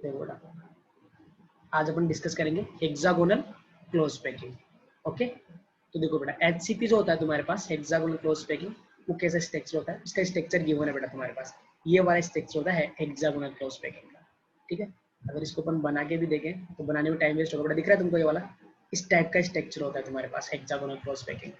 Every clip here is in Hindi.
देखो बेटा, आज अपन डिस्कस करेंगे हेक्सागोनल क्लोज पैकिंग। ओके, तो देखो बेटा, एचसीपी जो होता है तुम्हारे पास हेक्सागोनल क्लोज पैकिंग, वो कैसा स्ट्रक्चर होता है, उसका स्ट्रक्चर गिवन है बेटा तुम्हारे पास। ये वाला स्ट्रक्चर होता है हेक्सागोनल क्लोज पैकिंग का। ठीक है, अगर इसको अपन बना के भी देखें तो बनाने में टाइम वेस्ट होगा बेटा। दिख रहा है तुमको ये वाला? इस टाइप का स्ट्रक्चर होता है तुम्हारे पास हेक्सागोनल क्लोज पैकिंग।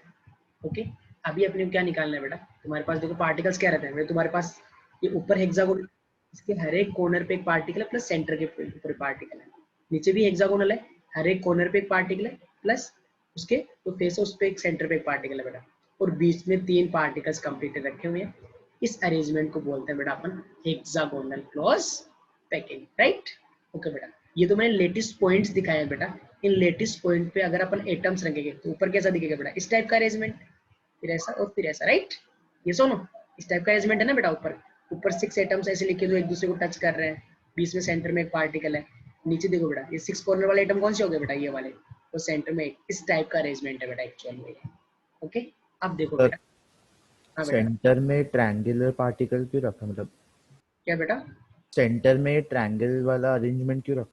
ओके, अभी अपने क्या निकालना है बेटा, तुम्हारे पास देखो पार्टिकल्स क्या रहते हैं तुम्हारे पास। ये ऊपर हेक्सागोनल, इसके हर एक कॉर्नर पे एक पार्टिकल है, प्लस सेंटर के ऊपर पार्टिकल है। नीचे भी हेक्सागोनल है, हर एक कॉर्नर पे एक पार्टिकल है, प्लस उसके जो फेस है उस पे एक सेंटर पे एक पार्टिकल है बेटा, और बीच में 3 पार्टिकल्स कंप्लीट रखे हुए हैं। इस अरेंजमेंट को बोलते हैं बेटा अपन hexagonal close packing, right? Okay बेटा, ये तो मैंने लेटेस्ट पॉइंट्स दिखाए हैं बेटा। इन लेटेस्ट पॉइंट पे अगर अपन एटम्स रखेंगे तो ऊपर कैसा दिखेगा बेटा? इस टाइप का अरेंजमेंट, फिर ऐसा और फिर ऐसा, राइट? ये सुनो, इस टाइप का अरेंजमेंट है ना बेटा। ऊपर ऊपर 6 एटम्स ऐसे लिखे जो एक दूसरे को टच कर रहे हैं, बीच में सेंटर में एक पार्टिकल है। नीचे देखो बेटा, ये 6 कॉर्नर वाले एटम कौन से हो गए बेटा? ये वाले, तो सेंटर में इस टाइप का अरेंजमेंट है बेटा एक्चुअल में। ओके, अब देखो सर, बेटा। हाँ बेटा, सेंटर में ट्रायंगुलर पार्टिकल क्यों रखा? मतलब क्या बेटा? सेंटर में ट्रायंगल वाला अरेंजमेंट क्यों रखा?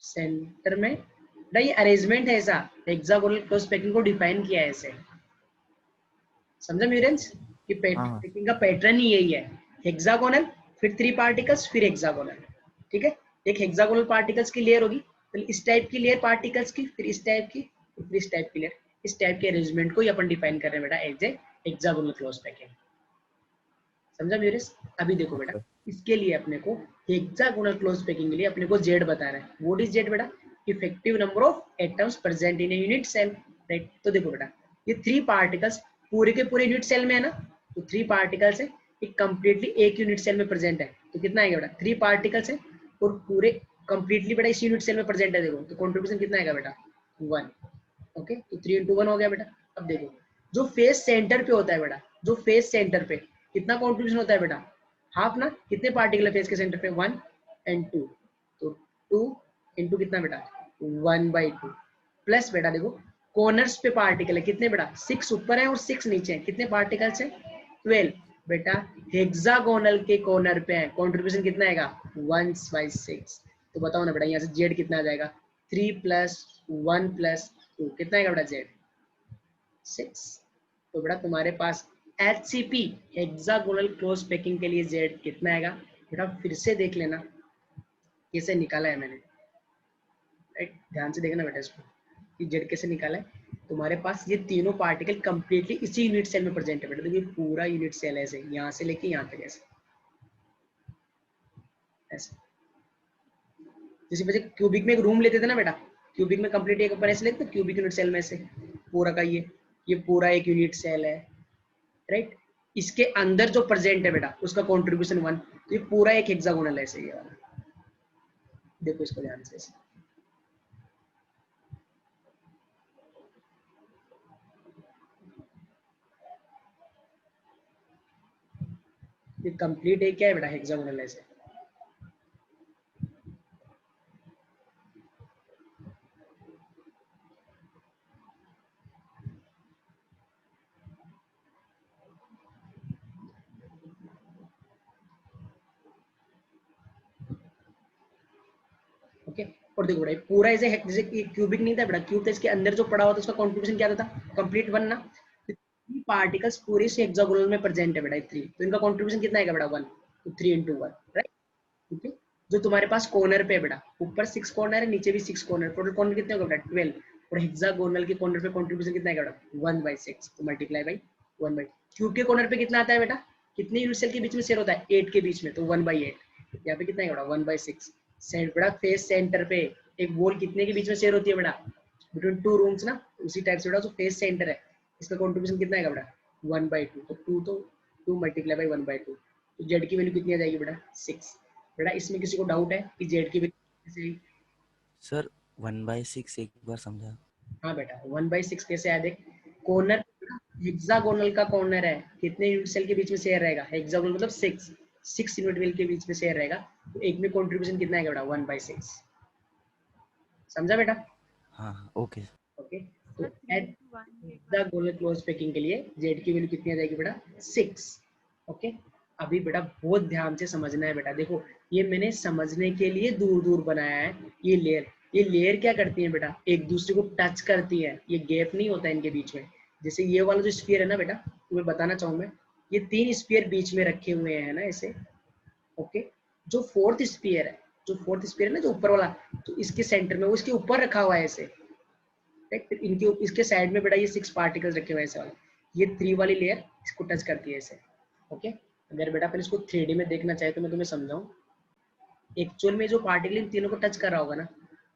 सेंटर में बेटा ये अरेंजमेंट है ऐसा, हेक्सागोनल क्लोज पैकिंग को डिफाइन किया है ऐसे। समझा म्यूरेंस? कि हाँ पैकिंग का पैटर्न ही यही है, हेक्सागोनल, फिर 3 पार्टिकल्स, फिर हेक्सागोनल। ठीक है, एक हेक्सागोनल पार्टिकल्स की लेयर होगी, फिर इस टाइप की लेयर पार्टिकल्स की, फिर इस टाइप की, फिर इस टाइप की लेयर। इस टाइप के अरेंजमेंट को ही अपन डिफाइन कर रहे हैं बेटा as a hexagonal close packing. समझा म्यूरेंस? अभी देखो बेटा, सर। इसके लिए अपने को हेक्सागोनल क्लोज पैकिंग के लिए अपने को जेड बताना है। व्हाट इज जेड बेटा? Effective number of atoms present in a unit cell, right? तो देखो बेटा, ये 3 पार्टिकल्स पूरे के पूरे यूनिट सेल में है ना, तो 3 पार्टिकल्स है, ये कंप्लीटली एक यूनिट सेल में प्रेजेंट है, तो कितना आएगा बेटा? 3 पार्टिकल्स है और पूरे कंप्लीटली बेटा इस यूनिट सेल में प्रेजेंट है। देखो तो कंट्रीब्यूशन कितना आएगा बेटा? 1। ओके, तो 3 into 1 हो गया बेटा। अब देखो, जो फेस सेंटर पे होता है बेटा, जो फेस सेंटर पे कितना कॉन्ट्रीब्यूशन होता है बेटा? हाफ ना। कितने पार्टिकल है फेस के सेंटर पे? 1 and 2, तो 2 into कितना बेटा? 1/2 प्लस बेटा देखो कॉर्नर्स पे पार्टिकल है कितने बेटा? 6 ऊपर है और 6 नीचे है। कितने पार्टिकल्स है? 12 बेटा। हेक्सागोनल के कॉर्नर पे है, कॉन्ट्रीब्यूशन कितना आएगा? 1/6। तो बताओ ना बेटा, यहाँ से जेड कितना आ जाएगा? 3 + 1 + 2 कितना आएगा बेटा? जेड 6। तो बेटा तुम्हारे पास HCP हेक्सागोनल क्लोज पैकिंग के लिए जेड कितना आएगा बेटा? फिर से देख लेना, कैसे निकाला है मैंने, राइट? ध्यान से देखना बेटा इसको कि जेड कैसे निकाला है। तुम्हारे पास ये तीनों पार्टिकल कंप्लीटली इसी यूनिट सेल में प्रेजेंट है बेटा। देखिए पूरा यूनिट सेल ऐसे यहाँ से लेके यहाँ तक ऐसे ऐसे। जैसे वैसे क्यूबिक में एक रूम लेते थे ना बेटा, क्यूबिक में कंप्लीट एक अपन ऐसे लेते क्यूबिक यूनिट सेल में से पूरा का ये पूरा एक यूनिट सेल है, राइट? इसके अंदर जो प्रेजेंट है बेटा उसका कंट्रीब्यूशन 1, तो ये पूरा एक हेक्सागोनल है ऐसे ये वाला। देखो इसको ध्यान से ऐसे। ये कंप्लीट है क्या है बेटा? हेक्सागोनल ऐसे। ओके, और देखो बेटा पूरा ऐसे जैसे क्यूबिक नहीं था बेटा, क्यूब था, इसके अंदर जो पड़ा हुआ था उसका कंट्रीब्यूशन क्या था? कंप्लीट 1 ना। पार्टिकल्स पूरे से हेक्सागोनल में प्रेजेंट है बेटा 3, तो इनका कंट्रीब्यूशन कितना आएगा बेटा? 1, तो 3 into 1, राइट? ठीक है, जो तुम्हारे पास कॉर्नर पे है बेटा, ऊपर 6 कॉर्नर है, नीचे भी 6 कॉर्नर, टोटल कॉर्नर कितने होगा बेटा? 12, और हेक्सागोनल के कॉर्नर पे कंट्रीब्यूशन कितना आएगा बेटा? 1/6, तो मल्टीप्लाई बाई 1/, क्यूब के कॉर्नर पे कितना आता है बेटा? कितने यूनिट सेल के बीच में शेयर होता है? 8 के बीच में, तो 1/8। यहाँ पे कितना आएगा बेटा? 1/6। सेंटर बेटा, फेस सेंटर पे एक वॉल कितने के बीच में शेयर होती है बेटा? बिटवीन 2 रूम्स ना, उसी टाइप से बेटा जो फेस सेंटर है इसका कंट्रीब्यूशन कितना आएगा बेटा? 1/2, तो 2 तो 2 मल्टीप्लाई बाई 1/2, तो जेड की वैल्यू कितनी आ जाएगी बेटा? 6। बेटा इसमें किसी को डाउट है कि जेड की वैल्यू कैसे आई? सर 1/6 एक बार समझा। हाँ बेटा 1/6 कैसे आया देख, कॉर्नर हेक्सागोनल का कॉर्नर है, कितने यूनिट सेल के बीच में शेयर रहेगा? हेक्सागोनल मतलब 6 यूनिट सेल के बीच में शेयर रहेगा, तो एक में कंट्रीब्यूशन कितना आएगा बेटा? 1/6। समझा बेटा? हाँ हाँ ओके। ओके, तो हेक्सागोनल क्लोज पैकिंग के लिए जेड की वैल्यू कितनी आ जाएगी बेटा? 6। ओके, अभी बेटा बहुत ध्यान से समझना है बेटा। देखो ये मैंने समझने के लिए दूर दूर बनाया है ये लेयर। ये लेयर क्या करती है बेटा, एक दूसरे को टच करती है, ये गैप नहीं होता इनके बीच में। जैसे ये वाला जो स्फीयर है ना बेटा, तुम्हें बताना चाहूँ मैं, ये 3 स्फीयर बीच में रखे हुए हैं ना ऐसे। ओके, जो फोर्थ स्फीयर है, जो फोर्थ स्फीयर है ना, जो ऊपर वाला, तो इसके सेंटर में, वो इसके ऊपर रखा हुआ है ऐसे। फिर इनके इसके साइड में बेटा ये 6 पार्टिकल्स रखे हुए हैं ऐसे वाले। ये 3 वाली लेयर इसको टच करती है ऐसे। ओके, अगर बेटा अपन इसको 3D में देखना चाहे तो मैं तुम्हें समझाऊं। एक्चुअल में जो पार्टिकल इन तीनों को टच कर रहा होगा ना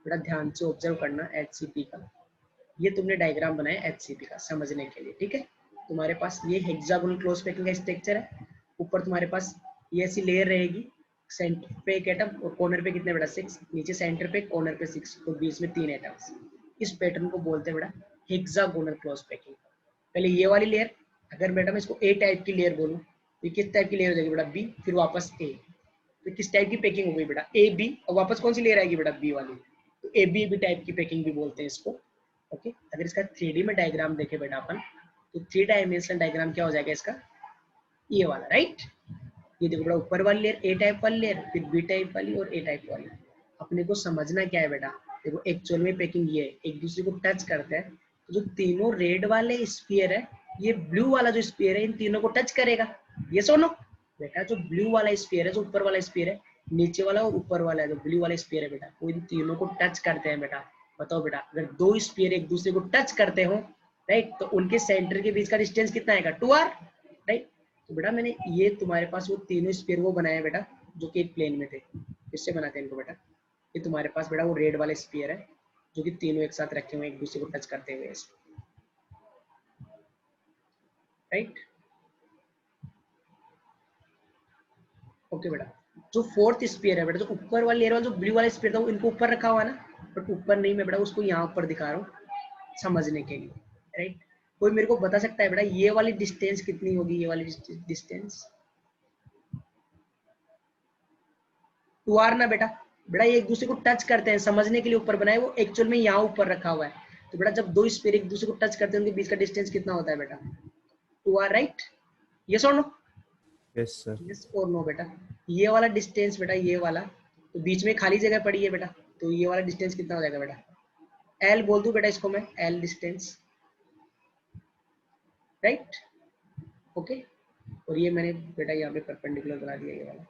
बेटा, ध्यान से ऑब्जर्व करना HCP का। ये तुमने डायग्राम बनाया HCP का समझने के लिए, ठीक है। तुम्हारे पास ये हेक्सागोनल क्लोज पैकिंग का स्ट्रक्चर है। ऊपर तुम्हारे पास ये ऐसी लेयर रहेगी, सेंटर पे एक एटम और कॉर्नर पे कितने बेटा 6, नीचे सेंटर पे कॉर्नर पे 6 और बीच में 3 एटम्स। इस पैटर्न को बोलते हैं बेटा हेक्सागोनल क्लोज पैकिंग। पहले ये वाली लेयर, अगर बेटा मैं इसको ए टाइप की लेयर बोलूँ, ये किस टाइप की लेयर हो जाएगी बेटा, बी, फिर वापस ए। तो किस टाइप की पैकिंग हो गई बेटा, ए बी, और वापस कौन सी लेयर आएगी बेटा, बी वाली। तो ए बी बी टाइप की पैकिंग भी बोलते हैं इसको। ओके, अगर इसका 3D में डायग्राम देखे बेटा अपन, तो 3 डायमेंशनल डायग्राम क्या हो जाएगा इसका, ये वाला, राइट। ये देखो बेटा ऊपर वाली लेयर ए टाइप वाली लेयर, फिर बी टाइप वाली और ए टाइप वाली। अपने को समझना क्या है बेटा, देखो एक्चुअल में पैकिंग ये एक दूसरे को टच करते हैं। तो जो तीनों रेड वाले स्फीयर है, ये ब्लू वाला जो स्फीयर है इन तीनों को टच करेगा। ये सुनो बेटा, जो ब्लू वाला स्फीयर है, जो ऊपर वाला स्फीयर है, नीचे वाला और ऊपर वाला है, जो ब्लू वाला स्फीयर है बेटा, वो इन तीनों को टच करते हैं बेटा। बताओ बेटा, अगर 2 स्फीयर एक दूसरे को टच करते हो, राइट, तो उनके सेंटर के बीच का डिस्टेंस कितना आएगा, 2r, राइट। तो बेटा मैंने ये तुम्हारे पास वो तीनों स्फीयर वो बनाए बेटा, जो कि एक प्लेन में थे। किससे बनाते हैं इनको बेटा, ये तुम्हारे पास बेटा वो रेड वाले स्फीयर है, जो कि तीनों एक साथ रखे हुए एक दूसरे को टच करते हुए, राइट। ओके बेटा, जो फोर्थ स्फीयर है बेटा, जो ऊपर वाला लेयर वाला जो ब्लू वाला स्फीयर था, वो इनको ऊपर रखा हुआ है ना, बट ऊपर नहीं, मैं बेटा उसको यहाँ ऊपर दिखा रहा हूँ समझने के लिए, राइट। कोई मेरे को बता सकता है बेटा ये वाली डिस्टेंस कितनी होगी, ये वाली डिस्टेंस 2r ना बेटा। बेटा ये एक दूसरे को टच करते हैं, समझने के लिए ऊपर बनाए, वो एक्चुअल में यहाँ ऊपर रखा हुआ है। तो बेटा जब 2 स्फीयर एक दूसरे को टच करते हैं, उनके बीच का डिस्टेंस कितना होता है बेटा, 2r, राइट। यस और नो, यस सर। यस और नो बेटा। ये वाला डिस्टेंस बेटा, ये वाला, तो बीच में खाली जगह पड़ी है बेटा, तो ये वाला डिस्टेंस कितना हो जाएगा बेटा, एल बोल दूं बेटा इसको मैं, एल डिस्टेंस, राइट। ओके, और ये मैंने बेटा यहाँ पे परपेंडिकुलर बना दिया ये वाला।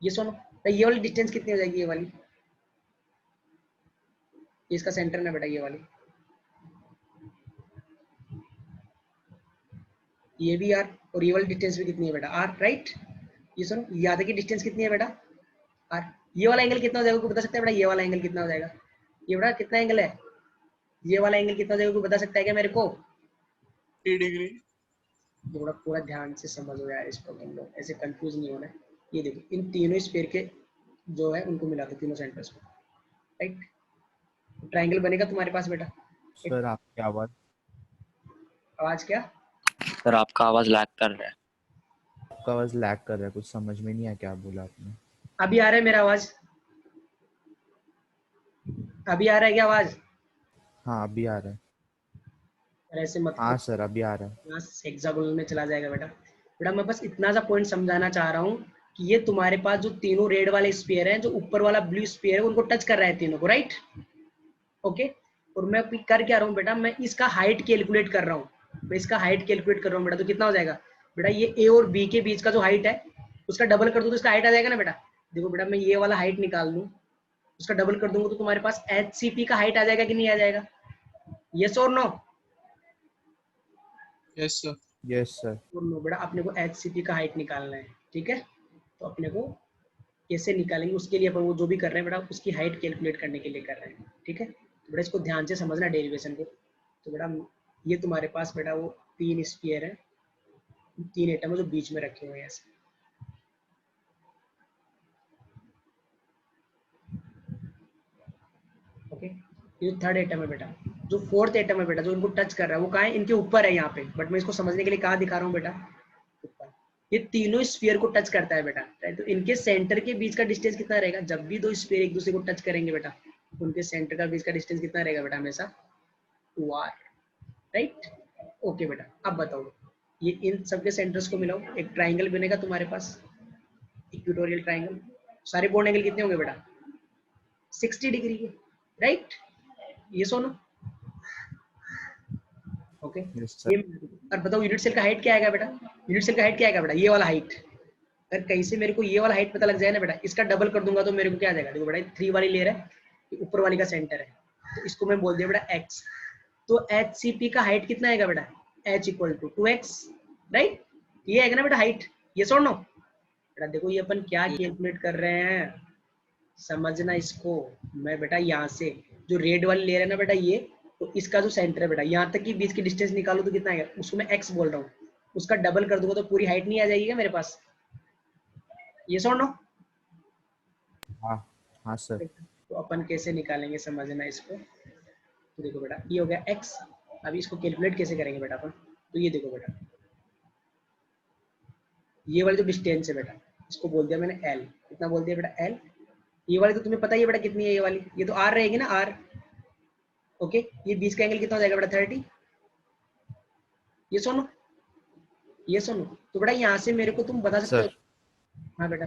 ये सुनो, तो ये वाली डिस्टेंस कितनी हो जाएगी, ये वाली, इसका सेंटर ना बेटा ये वाली, ये भी आर, और ये वाली डिस्टेंस भी कितनी है बेटा, आर, राइट। ये सुनो, ये आधे की डिस्टेंस कितनी है बेटा, आर। ये वाला एंगल कितना हो जाएगा, कोई बता सकता है बेटा, ये वाला एंगल कितना हो जाएगा, ये बेटा कितना एंगल है, ये वाला एंगल कितना हो जाएगा, कोई बता सकता है क्या मेरे को, 3 डिग्री। थोड़ा पूरा ध्यान से समझो यार इसको, तुम लोग ऐसे कंफ्यूज नहीं होना है। ये देखो इन तीनों स्फीयर के जो है उनको मिला दो, तीनों सेंटर्स को, राइट। ट्रायंगल बनेगा तुम्हारे पास बेटा। सर आपकी आवाज आवाज क्या, सर आपका आवाज लैग कर रहा है। आपका आवाज लैग कर रहा है, कुछ समझ में नहीं आया क्या बोला आपने। अभी आ रहा है मेरा आवाज, अभी आ रहा है क्या आवाज, हाँ अभी आ रहा है। ऐसे मत हाँ सर अभी आ रहा है। यहाँ हेक्सागोनल में चला जाएगा बेटा। बेटा मैं बस इतना सा पॉइंट समझाना चाह रहा हूँ कि ये तुम्हारे पास जो तीनों रेड वाले स्फीयर हैं, जो ऊपर वाला ब्लू स्फीयर है, उनको टच कर रहा है तीनों को, राइट। ओके, और मैं कर क्या रहा हूँ बेटा, मैं इसका हाइट कैलकुलेट कर रहा हूँ, मैं इसका हाइट कैलकुलेट कर रहा हूँ बेटा। तो कितना हो जाएगा बेटा, ये ए और बी के बीच का जो हाइट है, उसका डबल कर दूँ तो इसका हाइट आ जाएगा ना बेटा। देखो बेटा मैं ये वाला हाइट निकाल लूँ, उसका डबल कर दूंगा तो तुम्हारे पास HCP का हाइट आ जाएगा कि नहीं आ जाएगा, यस और no, yes sir. Yes sir. और नो बेटा। अपने को HCP का हाइट निकालना है, ठीक है। तो अपने को कैसे निकालेंगे, उसके लिए अपन वो जो भी कर रहे हैं बेटा, उसकी हाइट कैलकुलेट करने के लिए कर रहे हैं, ठीक है। तो बेटा इसको ध्यान से समझना डेरिवेशन को। तो बेटा ये तुम्हारे पास बेटा वो 3 स्फीयर है, 3 एटम है जो बीच में रखे हुए हैं ऐसे। ओके, ये थर्ड एटम है बेटा, जो फोर्थ एटम है बेटा, जो इनको टच कर रहा है, वो कहाँ है, इनके ऊपर है यहाँ पे, बट मैं इसको समझने के लिए कहाँ दिखा रहा हूँ बेटा, ऊपर। ये तीनों स्फीयर को टच करता है बेटा, राइट। तो इनके सेंटर के बीच का डिस्टेंस कितना रहेगा, जब भी 2 स्फीयर एक दूसरे को टच करेंगे बेटा, उनके सेंटर का बीच का डिस्टेंस कितना रहेगा बेटा, हमेशा 2r, राइट। ओके बेटा, अब बताओ ये इन सबके सेंटर्स को मिलाओ, एक ट्राइंगल बनेगा तुम्हारे पास, इक्वेटोरियल ट्राइंगल। सारे बोर्ड एंगल कितने होंगे बेटा? 60 डिग्री के, राइट? ये सोनो, ओके। Yes, sir. ये और बताओ यूनिट सेल का हाइट क्या आएगा बेटा? यूनिट सेल का हाइट क्या आएगा बेटा? ये वाला हाइट। अगर कहीं से मेरे को ये वाला हाइट पता लग जाए ना बेटा, इसका डबल कर दूंगा तो मेरे को क्या आ जाएगा? देखो बेटा 3 वाली लेयर है, ऊपर वाली का सेंटर है, तो इसको मैं बोल दिया बेटा x। तो HCP का हाइट कितना आएगा बेटा? h equal to 2x, right? ये आएगा ना बेटा हाइट, ये सोच लो बेटा। देखो ये अपन क्या कैलकुलेट कर रहे हैं, समझना इसको। मैं बेटा यहाँ से जो रेड वाली लेयर है ना बेटा, ये तो इसका जो सेंटर है बेटा, यहाँ तक की बीच की डिस्टेंस निकालो तो कितना आएगा? उसको मैं x बोल रहा हूँ, उसका डबल कर दूंगा तो पूरी हाइट नहीं आ जाएगी क्या मेरे पास? ये सोच लो। हाँ हाँ सर। तो अपन कैसे निकालेंगे, समझना इसको। तो देखो बेटा ये हो गया x। अभी इसको कैलकुलेट कैसे करेंगे बेटा अपन? तो ये देखो बेटा, ये वाली जो डिस्टेंस है बेटा, इसको बोल दिया मैंने l। कितना बोल दिया बेटा? l। ये वाली तो तुम्हें पता ही है बेटा कितनी है, ये वाली, ये तो r रहेगी ना, r। ओके, ये बीच का एंगल कितना हो जाएगा बेटा? 30। ये सुनो, ये सुनो। तो बेटा यहाँ से मेरे को तुम बता सकते हो। हाँ बेटा,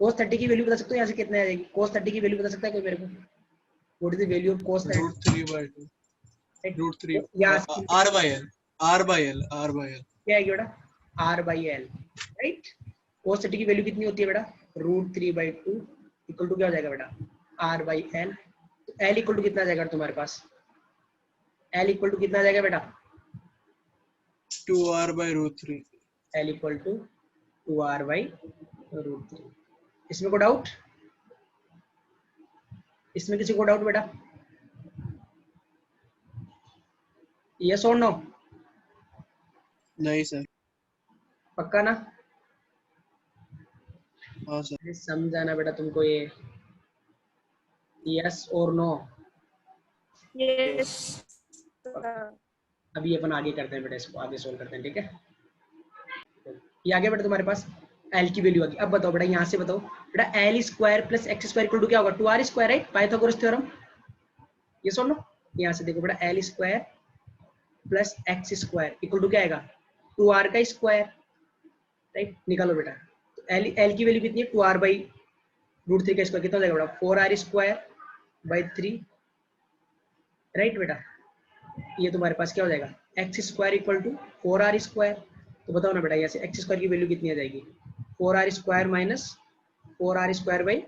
cos 30 की वैल्यू बता सकते हो यहाँ से कितने आ जाएगी? cos 30 की वैल्यू बता सकता है कोई मेरे को? What is the value of cos 30? √3/2 √3 यहाँ r/l क्या आएगी बेटा? r/l, right? cos 30 की वैल्यू कितनी होती है बेटा? √3/2 इक्वल टू क्या हो जाएगा बेटा? r/l। तो l इक्वल टू कितना आ जाएगा तुम्हारे पास? l इक्वल टू कितना आ जाएगा बेटा? 2r/√3। l equal to 2r/√3। इसमें को डाउट? इसमें किसी को डाउट बेटा? यस और नो? नहीं सर। पक्का ना? हाँ सर। अरे समझाना बेटा तुमको ये, यस और नो? यस। अभी अपन आगे करते हैं बेटा, इसको आगे सोल्व करते हैं, ठीक है? ये आगे बेटा तुम्हारे पास l की वैल्यू आ गई। अब बताओ बेटा, यहाँ से बताओ बेटा, l square plus x square equal to क्या होगा? 2r square, right? Pythagoras theorem. ये सुन लो, यहाँ से देखो बेटा, l square plus x square equal to क्या आएगा? 2r का स्क्वायर, राइट? निकालो बेटा। तो l की वैल्यू कितनी है? 2r/√3 का स्क्वायर कितना हो जाएगा बेटा? 4r स्क्वायर बाई 3, राइट बेटा? ये तुम्हारे पास क्या हो जाएगा? x square equal to 4r square. तो बताओ ना बेटा, यहाँ से x स्क्वायर की वैल्यू कितनी आ जाएगी? 4r square minus 4r square by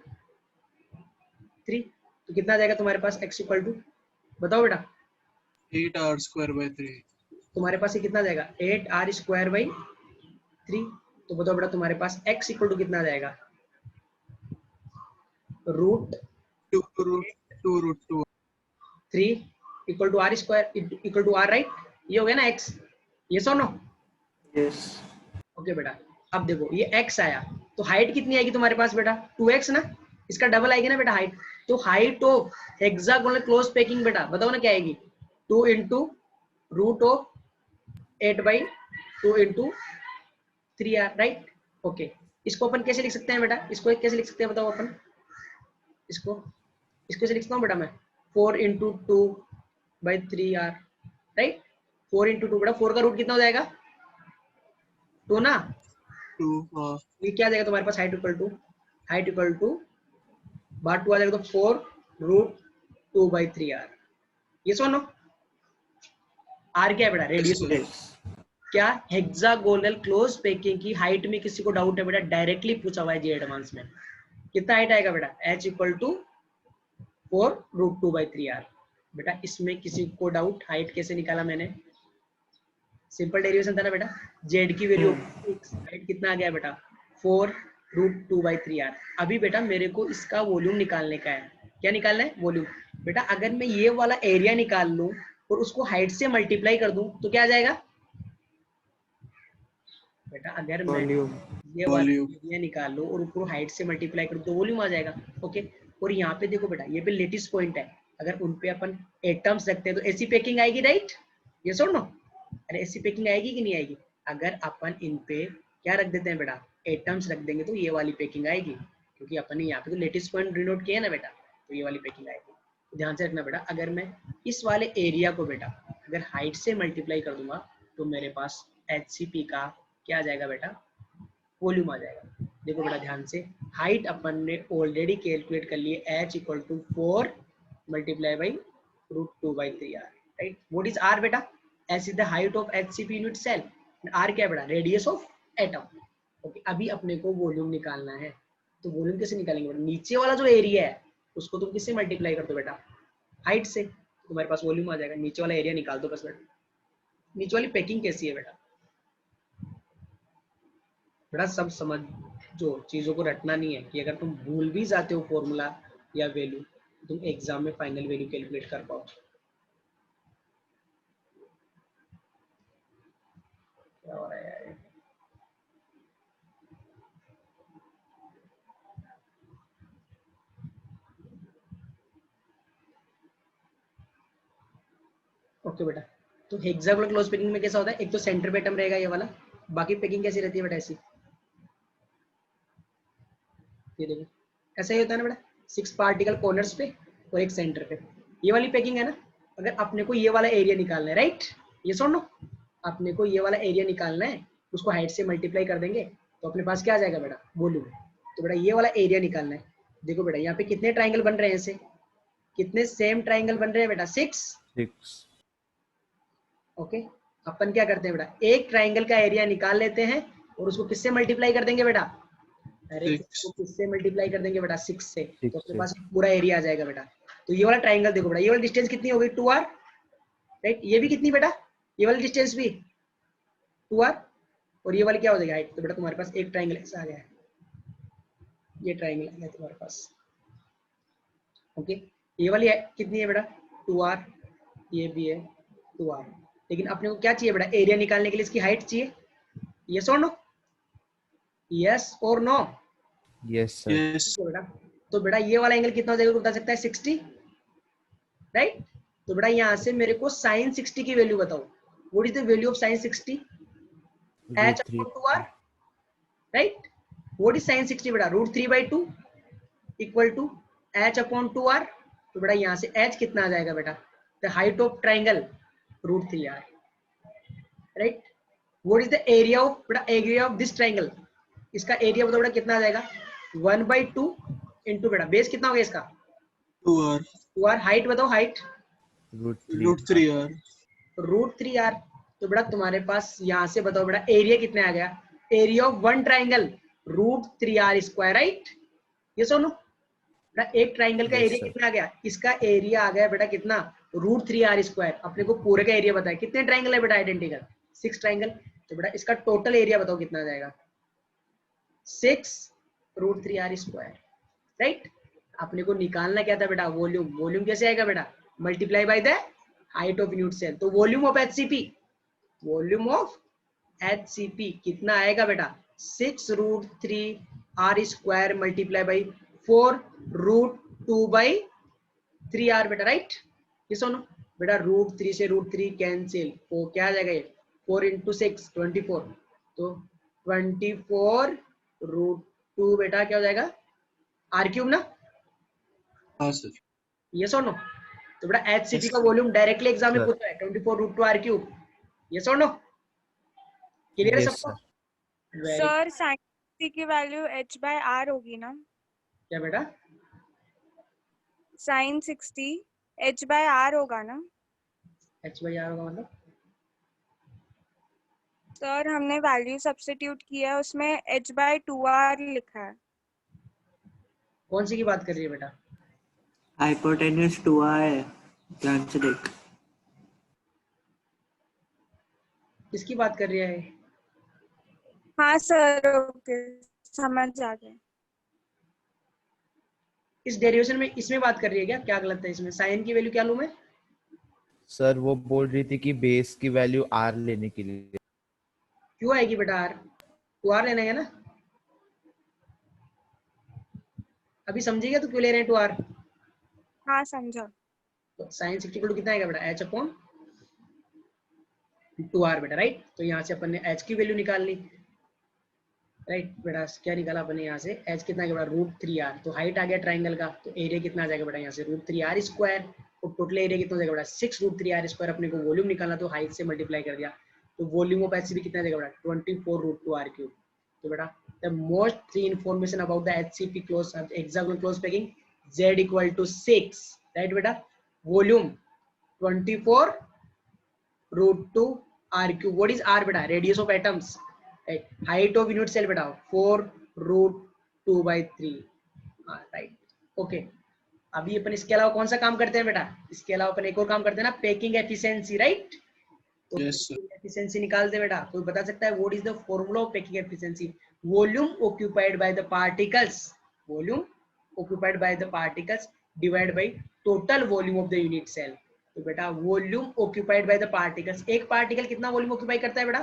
3। तो कितना आ जाएगा तुम्हारे पास x इक्वल टू? बताओ बेटा। 8r²/3। तुम्हारे पास ये कितना आ जाएगा? 8r square by 3। तो बताओ बेटा तुम्हारे पास x इक्वल टू कितना आ जाएगा? √2 3 equal to r square equal to r, right? ये हो गया ना x, ये सुनो। यस। ओके बेटा, अब देखो ये x आया, तो हाइट कितनी आएगी तुम्हारे पास बेटा? 2x ना, इसका डबल आएगी ना बेटा हाइट। तो height of hexagonal close packing बेटा बताओ ना क्या आएगी? 2 into √8/2 into 3r, right? Okay, इसको अपन कैसे लिख सकते हैं बेटा? इसको कैसे लिख सकते हैं बताओ अपन? इसको कैसे लिखता हूँ बेटा मैं? 4 इंटू 2/3r, राइट? 4 इंटू 2 बेटा, 4 का रूट कितना हो जाएगा? 2 ना? 2 ये क्या आ जाएगा तुम्हारे पास? हाइट इक्वल टू बार 2 आ जाएगा, तो 4√2/3r। ये सुनो, r क्या है बेटा? रेडियस। क्या हेक्सागोनल क्लोज पैकिंग की हाइट में किसी को डाउट है बेटा? डायरेक्टली पूछा हुआ है जी एडवांस में। कितना हाइट आएगा बेटा? h equal to 4√2/3r। बेटा इसमें किसी को डाउट? हाइट कैसे निकाला मैंने? सिंपल डेरिवेशन था ना बेटा। z की वैल्यू हाइट कितना आ गया बेटा? 4√2/3r। अभी बेटा मेरे को इसका वॉल्यूम निकालने का है। क्या निकालना है? वॉल्यूम। बेटा अगर मैं ये वाला एरिया निकाल लूं और उसको हाइट से मल्टीप्लाई कर दूं तो क्या आ जाएगा बेटा? अगर मैं ये वाला एरिया निकाल लूं और उसको हाइट से मल्टीप्लाई कर दूं तो वॉल्यूम आ जाएगा। ओके, और यहाँ पे देखो बेटा, ये पे लेटिस पॉइंट है, अगर उन पे अपन एटम्स रखते हैं तो ऐसी पैकिंग आएगी, राइट? ये सुन लो, अरे ऐसी पैकिंग आएगी कि नहीं आएगी? अगर अपन इन पे क्या रख देते हैं बेटा? एटम्स रख देंगे तो ये वाली पैकिंग आएगी, क्योंकि अपन ने यहाँ पे तो लेटिस पॉइंट डिनोट किया है ना बेटा, तो ये वाली पैकिंग आएगी। तो ध्यान से रखना बेटा, अगर मैं इस वाले एरिया को बेटा अगर हाइट से मल्टीप्लाई कर दूंगा तो मेरे पास HCP का क्या आ जाएगा बेटा, वॉल्यूम आ जाएगा। देखो बेटा ध्यान से, हाइट अपन ने ऑलरेडी कैलकुलेट कर लिए, h equal to 4 multiply by √2/3r, right. What is r बेटा, s is the height of HCP unit cell, r क्या बेटा, रेडियस ऑफ एटम। ओके, अभी अपने को वॉल्यूम निकालना है, तो वॉल्यूम कैसे निकालेंगे बेटा, नीचे वाला जो एरिया है उसको तुम किससे मल्टीप्लाई कर दो बेटा, हाइट से, तो तुम्हारे पास वॉल्यूम आ जाएगा। नीचे वाला एरिया निकाल दो बस बेटा। नीचे वाली पैकिंग कैसी है बेटा, बेटा सब समझ, जो चीजों को रटना नहीं है कि अगर तुम भूल भी जाते हो फॉर्मूला या वैल्यू, तुम एग्जाम में फाइनल वैल्यू कैलकुलेट कर पाओ। क्या हो रहा है यार, ओके बेटा। तो हेक्सागोनल क्लोज पैकिंग में कैसा होता है, एक तो सेंटर पे एटम रहेगा ये वाला, बाकी पैकिंग कैसी रहती है बेटा, ऐसी, ये देखो ऐसा ही होता है ना बेटा, 6 पार्टिकल कॉर्नर्स पे और एक सेंटर पे, ये वाली पैकिंग है ना। अगर अपने को ये वाला एरिया निकालना है, राइट, ये सुन लो, अपने को ये वाला एरिया निकालना है, उसको हाइट से मल्टीप्लाई कर देंगे तो अपने पास क्या आ जाएगा बेटा, वॉल्यूम। तो बेटा ये वाला एरिया निकालना है। देखो बेटा यहाँ पे कितने ट्राइंगल बन रहे हैं, ऐसे कितने सेम ट्राइंगल बन रहे हैं बेटा, 6। ओके, अपन क्या करते हैं बेटा, एक ट्राइंगल का एरिया निकाल लेते हैं और उसको किससे मल्टीप्लाई कर देंगे बेटा, अरे इसको किससे मल्टीप्लाई कर देंगे बेटा, 6 से, तो अपने पास पूरा एरिया आ जाएगा बेटा। तो ये वाला ट्राइंगल देखो बेटा, ये वाली डिस्टेंस कितनी हो गई, 2r, राइट। ये भी कितनी बेटा, ये वाली डिस्टेंस भी 2r, और ये वाली क्या हो जाएगी हाइट। तो बेटा तुम्हारे पास एक ट्राइंगल ऐसा आ गया है, ये ट्राइंगल आ गया तुम्हारे पास। ओके, ये वाली कितनी है बेटा, 2r, ये भी है 2r, लेकिन अपने को क्या चाहिए बेटा, एरिया निकालने के लिए इसकी हाइट चाहिए, यस और नो, यस और नो, यस सर। Yes. बेटा। तो बेटा ये वाला एंगल कितना हो जाएगा बता सकता है, 60, राइट। तो बेटा यहाँ से मेरे को sin 60 की वैल्यू बताओ, what is the value of sin 60, h upon 2r, right. What is sin 60 बेटा, √3/2 equal to h upon 2r। तो बेटा यहाँ से h कितना आ जाएगा बेटा, the height of triangle √3r, right. What is the area of बेटा, एरिया ऑफ दिस ट्राइंगल, इसका एरिया बताओ बेटा कितना आ जाएगा, 1/2 इंटू बेटा बेस कितना हो गया इसका, 2r. 2r, हाइट बताओ, हाइट √3r. √3r। तो बेटा तुम्हारे पास यहाँ से बताओ बेटा एरिया कितना आ गया, area of one triangle √3r², right. ये सुनो बेटा, एक ट्राइंगल का Yes, एरिया sir. कितना आ गया, इसका एरिया आ गया बेटा कितना, √3r²। अपने को पूरे का एरिया बताया, कितने ट्राइंगल है बेटा आइडेंटिकल, 6 ट्राइंगल। तो बेटा इसका टोटल एरिया बताओ कितना आ जाएगा, 6 √3r², राइट। अपने को निकालना क्या था बेटा, वॉल्यूम। वॉल्यूम कैसे आएगा बेटा, multiply by the height of unit cell. तो volume of HCP, volume of HCP कितना आएगा बेटा, 6 √3r² मल्टीप्लाई बाई 4 √2/3r बेटा, राइट। ये सुनो बेटा, √3 से √3 कैंसिल, वो क्या आ जाएगा, ये 4 × 6 24, तो 24 √2 बेटा क्या हो जाएगा, r³ ना, हाँ सर. यस और नो। तो बेटा HCP का वॉल्यूम डायरेक्टली एग्जाम में Sir. पूछा है, 24 √2 r³, यस और नो, क्लियर है Yes, सबको, sir. Very सर sin 60 की वैल्यू h/r होगी ना, क्या बेटा, sin 60 h/r होगा ना h/r होगा मतलब, सर। हमने वैल्यू सब्स्टिट्यूट किया है, उसमें h/2r लिखा है। कौन सी की बात कर रही है बेटा, हाइपोटेन्यूज 2r है, ध्यान से देख। किसकी बात कर रही है, हाँ सर, ओके, समझ आ गए। इस डेरिवेशन में इसमें बात कर रही है क्या, क्या गलत है इसमें, साइन की वैल्यू क्या लूं मैं, सर वो बोल रही थी कि बेस की वैल्यू r लेने के लिए। क्यों आएगी बेटा r, 2r लेना है ना, अभी समझिएगा तो क्यों ले रहे हैं 2r। हाँ समझा। तो sin 60 कितना आएगा बेटा, h upon 2r बेटा, राइट। तो यहाँ से अपन ने h की वैल्यू निकाल ली, राइट बेटा। क्या निकाला अपन ने यहाँ से, h कितना आ गया बेटा, √3r। तो हाइट आ गया ट्राइंगल का, तो एरिया कितना आ जाएगा बेटा यहाँ से √3r², और टोटल एरिया कितना हो जाएगा बेटा, 6 √3r²। अपने को वॉल्यूम निकालना, तो हाइट से मल्टीप्लाई कर दिया, तो वॉल्यूम ऑफ एचसीपी कितना देगा बेटा 24√2r³। तो बेटा the most three information about the HCP close hexagonal close packing z equal to 6, right बेटा। Volume 24√2r³। What is r बेटा? Radius of atoms, right. Height of unit cell बेटा 4√2/3, राइट, ओके। अभी अपन इसके अलावा कौन सा काम करते हैं बेटा? इसके अलावा अपन एक और काम करते हैं ना, पैकिंग एफिशिएंसी, राइट। तो Yes, sir. एफिशिएंसी निकालते हैं बेटा। कोई बता सकता है what is the formula of packing efficiency? Volume occupied by the particles, volume occupied by the particles divide by total volume of the unit cell. तो बेटा volume occupied by the particles, एक पार्टिकल कितना वॉल्यूम ऑक्यूपाई करता है बेटा?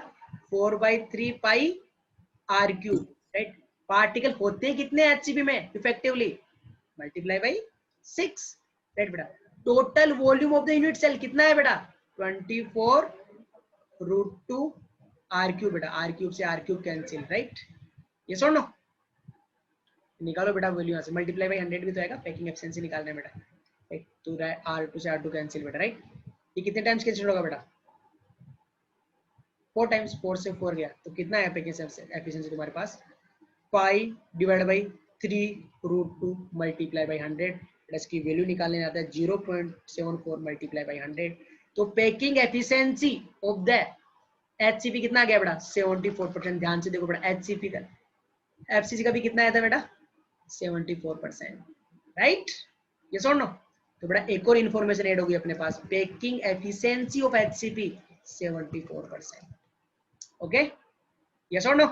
4/3πr³, right. पार्टिकल होते हैं कितने एचसीपी में इफेक्टिवली? मल्टीप्लाई बाय 6, राइट बेटा। Total volume of the unit cell कितना है बेटा? 24√2r³ बेटा। r³ से r³ कैंसिल, राइट। ये सुन लो, निकालो बेटा वैल्यू यहाँ से, मल्टीप्लाई बाय 100 भी तो आएगा। पैकिंग एफिशिएंसी निकालना है बेटा, राइट। तो r2 से r2 कैंसिल बेटा, राइट। ये कितने टाइम्स कैंसिल होगा बेटा? 4 टाइम्स, 4 से 4 गया तो कितना है पैकिंग एफिशिएंसी तुम्हारे पास? 5/3√2 मल्टीप्लाई बाय 100, इसकी वैल्यू निकालने आता है 0.74 मल्टीप्लाई बाय 100। तो packing efficiency of the HCP कितना आ गया बेटा? 74%। ध्यान से देखो बेटा, एचसीपी का एफसीसी का भी कितना आया था बेटा? 74%, राइट। ये सुन लो, तो बेटा एक और इन्फॉर्मेशन ऐड होगी अपने पास, packing efficiency of HCP 74%, okay. ये सुन लो,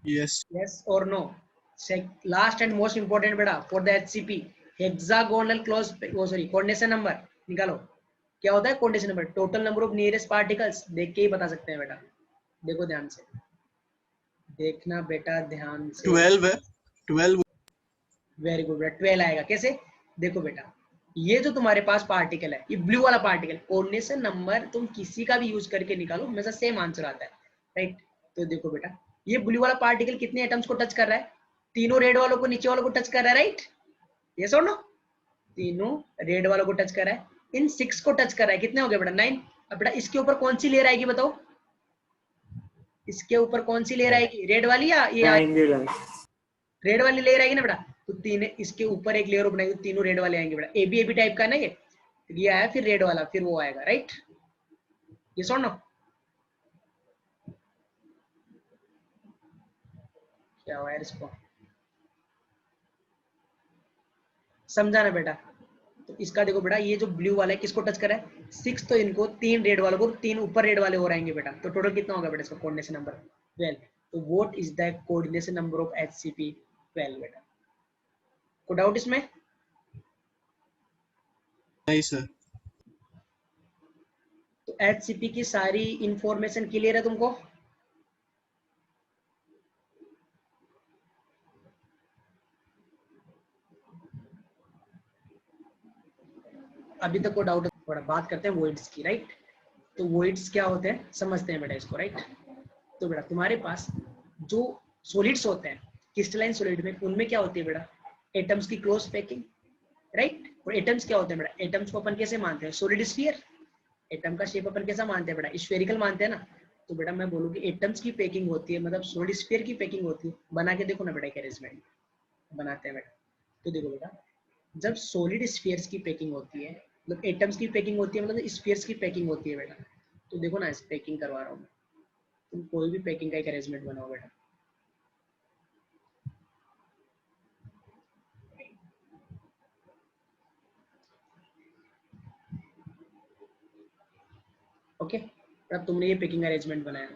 Yes. yes or no? Last and most important बेटा for the HCP hexagonal close, sorry, coordination number निकालो। क्या होता है coordination number? total number of nearest particles, देख के ही बता सकते हैं बेटा। देखो ध्यान से, देखना बेटा ध्यान से। 12 है, 12। वेरी गुड बेटा, 12 आएगा। कैसे? देखो बेटा, ये जो तुम्हारे पास पार्टिकल है, ये ब्लू वाला पार्टिकल, कोऑर्डिनेशन नंबर तुम किसी का भी यूज करके निकालो, हमेशा सेम आंसर आता है, राइट। तो देखो बेटा, ये ब्लू वाला पार्टिकल कितने एटम्स को टच कर रहा है? तीनों रेड वालों को, नीचे वालों को टच कर रहा है, राइट। ये सुनो, तीनों रेड वालों को टच कर रहा है, इन 6 को टच कर रहा है। कितने हो गए बेटा? 9। अब बेटा इसके ऊपर कौन सी लेयर आएगी बताओ? इसके ऊपर कौन सी लेयर आएगी? रेड वाली या ये? रेड वाली लेयर आएगी ना बेटा। तो तीन, इसके ऊपर एक लेयर बनाएगी, तीनों रेड वाले आएंगे बेटा। एबी टाइप का ना ये आया, फिर रेड वाला, फिर वो आएगा, राइट। ये सुनो, क्या हुआ यार इसको समझाना बेटा। तो इसका देखो बेटा, ये जो ब्लू वाला है किसको टच कर रहा है? 6। तो इनको 3 रेड वालों को, 3 ऊपर रेड वाले और आएंगे बेटा। तो टोटल कितना होगा बेटा इसका कोऑर्डिनेशन नंबर? 12। तो what is the coordination number of HCP? 12 बेटा। कोई डाउट इसमें? नहीं सर। तो एचसीपी की सारी इंफॉर्मेशन क्लियर है तुमको? अभी तक कोई डाउट? थोड़ा बात करते हैं वॉइड्स की, राइट। तो वॉइड्स क्या होते हैं समझते हैं बेटा इसको, राइट। तो बेटा तुम्हारे पास जो सॉलिड्स होते हैं, क्रिस्टलाइन सॉलिड में, उनमें क्या होती है बेटा? एटम्स की क्लोज पैकिंग, राइट। और एटम्स क्या होते हैं बेटा? एटम्स को अपन कैसे मानते हैं? Solid sphere. एटम का शेप अपन कैसा मानते हैं बेटा? स्फेरिकल मानते हैं ना। तो बेटा मैं बोलूँ कि एटम्स की पैकिंग होती है, मतलब सॉलिड स्फीयर की पैकिंग होती है। बना के देखो ना बेटा, एक अरेंजमेंट बनाते हैं बेटा। तो देखो बेटा, जब सॉलिड स्फीयर्स की पैकिंग होती है, मतलब एटम्स की पैकिंग होती है, मतलब स्फीयर्स की पैकिंग होती है बेटा। तो देखो ना, इस पैकिंग करवा रहा हूँ मैं, तुम कोई भी पैकिंग का एक अरेंजमेंट बनाओ बेटा। ओके, अब तुमने ये पैकिंग अरेंजमेंट बनाया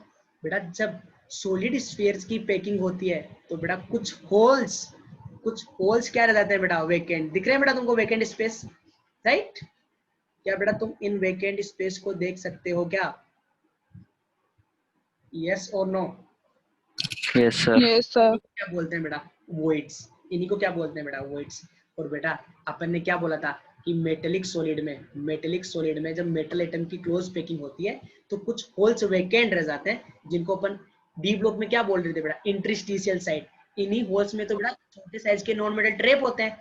बेटा। जब सॉलिड स्फीयर्स की पैकिंग होती है तो बेटा कुछ होल्स क्या रह जाते हैं बेटा? वेकेंट। दिख रहे हैं बेटा तुमको वेकेंट स्पेस, राइट। क्या बेटा तुम इन वेकेंट स्पेस को देख सकते हो क्या? यस और no? Yes sir. Yes sir. क्या बोलते हैं बेटा? वॉइड्स। इन्हीं को क्या बोलते हैं बेटा? वॉइड्स। और बेटा अपन ने क्या बोला था कि मेटेलिक सॉलिड में जब मेटल एटम की क्लोज पैकिंग होती है तो कुछ होल्स वेकेंट रह जाते हैं, जिनको अपन डी ब्लॉक में क्या बोल रहे थे बेटा? Interstitial side. इन्हीं होल्स में तो बेटा छोटे साइज के नॉन मेटल ट्रैप होते हैं,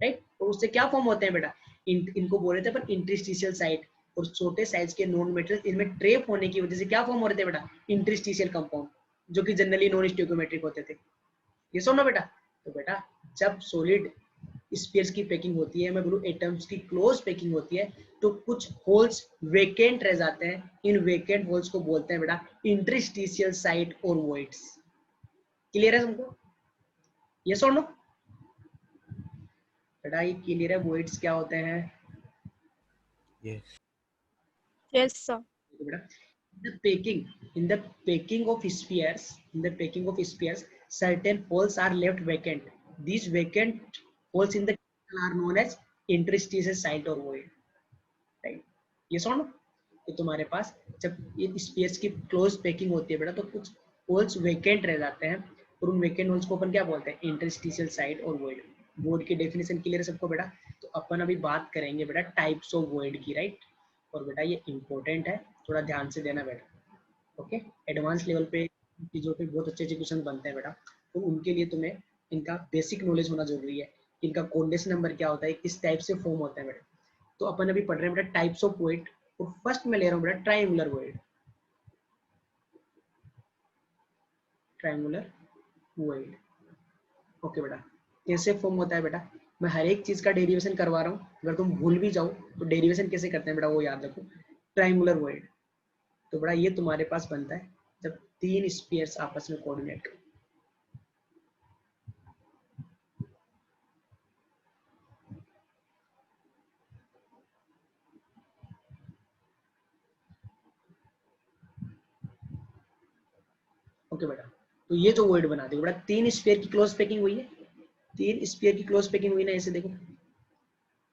राइट। और उससे क्या फॉर्म होते हैं बेटा? इनको बोल रहे थे अपन इंटरस्टिशियल साइड। और छोटे साइज के नॉन मेटल इनमें ट्रेप होने की वजह से क्या फॉर्म हो रहे थे बेटा, इंटरस्टिशियल कंपाउंड, जो कि जनरली नॉन स्टोइकोमेट्रिक होते थे। ये सुनो बेटा, तो बेटा जब सॉलिड स्फीयर्स की पैकिंग होती है, मैं बोलूं एटम्स की क्लोज पैकिंग होती है, तो कुछ होल्स वेकेंट रह जाते हैं। इन वेकेंट होल्स को बोलते हैं बेटा इंटरस्टिशियल साइट और वॉइड्स। क्लियर है तुमको? ये सुनो बेटा, ये क्लियर है? वॉइड्स क्या होते हैं Yes. Yes, sir. बेटा? In the packing of spheres, certain holes are left vacant. These vacant holes in the crystal are known as interstitial site or void. Right? ये सुनो, तो तुम्हारे पास जब ये स्पेस की क्लोज पैकिंग होती है बेटा, तो कुछ होल्स वेकेंट रह जाते हैं, और उन वेकेंट होल्स को अपन क्या बोलते हैं, इंटरस्टिशियल साइट और वॉइड। वॉइड की डेफिनेशन क्लियर है सबको बेटा? तो अपन अभी बात करेंगे बेटा टाइप्स ऑफ वॉइड की, राइट? और बेटा ये इंपॉर्टेंट है, थोड़ा ध्यान से देना बेटा। ओके, एडवांस लेवल पे चीजों पे बहुत अच्छे क्वेश्चन बनते हैं बेटा, तो उनके लिए तुम्हें इनका बेसिक नॉलेज होना जरूरी है। इनका कोऑर्डिनेशन नंबर क्या होता है, किस टाइप से फॉर्म होता है बेटा। तो अपन अभी पढ़ रहे हैं बेटा टाइप्स ऑफ वॉइड, और फर्स्ट में ले रहा हूँ बेटा triangular void. Triangular void, okay बेटा, कैसे फॉर्म होता है बेटा? मैं हर एक चीज का डेरिवेशन करवा रहा हूँ, अगर तुम भूल भी जाओ तो डेरिवेशन कैसे करते हैं बेटा वो याद रखो। ट्रायंगुलर वॉइड, तो बेटा ये तुम्हारे पास बनता है जब तीन स्फीयर्स आपस में कोऑर्डिनेट। ओके बेटा, तो ये जो वॉइड बना दी बेटा, तीन स्फीयर की क्लोज पैकिंग हुई है, तीन स्फीयर की क्लोज पैकिंग हुई ना, ऐसे देखो।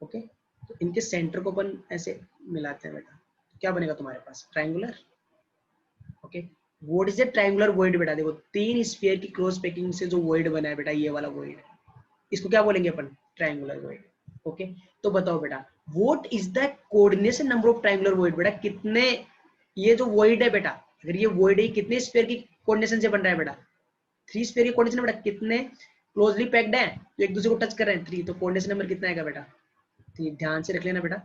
ओके, तो इनके सेंटर को अपन ऐसे मिलाते हैं बेटा, क्या बनेगा तुम्हारे पास? Triangular. Okay, what is a triangular void बेटा? देखो तीन स्फीयर की क्लोज पैकिंग से जो वॉइड बना है बेटा, ये वाला वॉइड, इसको क्या बोलेंगे अपन? Triangular void. ओके, तो बताओ बेटा what is the coordination number of triangular void बेटा? कितने, ये जो वॉइड है बेटा, अगर ये वॉइड है, कितने स्फीयर की कोऑर्डिनेशन से बन रहा है बेटा? थ्री स्फीयर की कोऑर्डिनेशन बेटा, कितने क्लोजली पैक्ड है, तो एक दूसरे को टच कर रहे हैं, थ्री, तो कोऑर्डिनेशन नंबर कितना आएगा बेटा? ध्यान से रख लेना बेटा,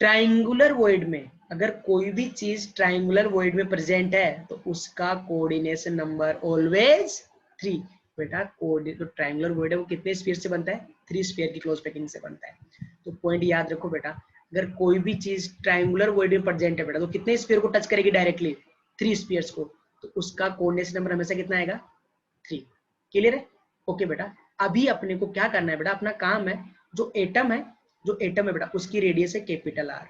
ट्रायंगुलर वॉइड में अगर कोई भी चीज ट्रायंगुलर वॉइड में प्रेजेंट है तो उसका कोऑर्डिनेशन नंबर ऑलवेज 3 बेटा। तो ट्रायंगुलर वॉइड है वो कितने स्फीयर से बनता है? 3 स्फीयर की क्लोज पैकिंग से बनता है। तो पॉइंट याद रखो बेटा, अगर कोई भी चीज ट्रायंगुलर वॉइड में प्रेजेंट है बेटा, तो कितने स्फीयर को टच करेगी डायरेक्टली? 3 स्फीयर्स को, तो उसका कोऑर्डिनेशन नंबर हमेशा कितना आएगा? 3। क्लियर है? ओके बेटा, अभी अपने को क्या करना है बेटा? अपना काम है, जो एटम है बेटा, उसकी रेडियस है कैपिटल आर,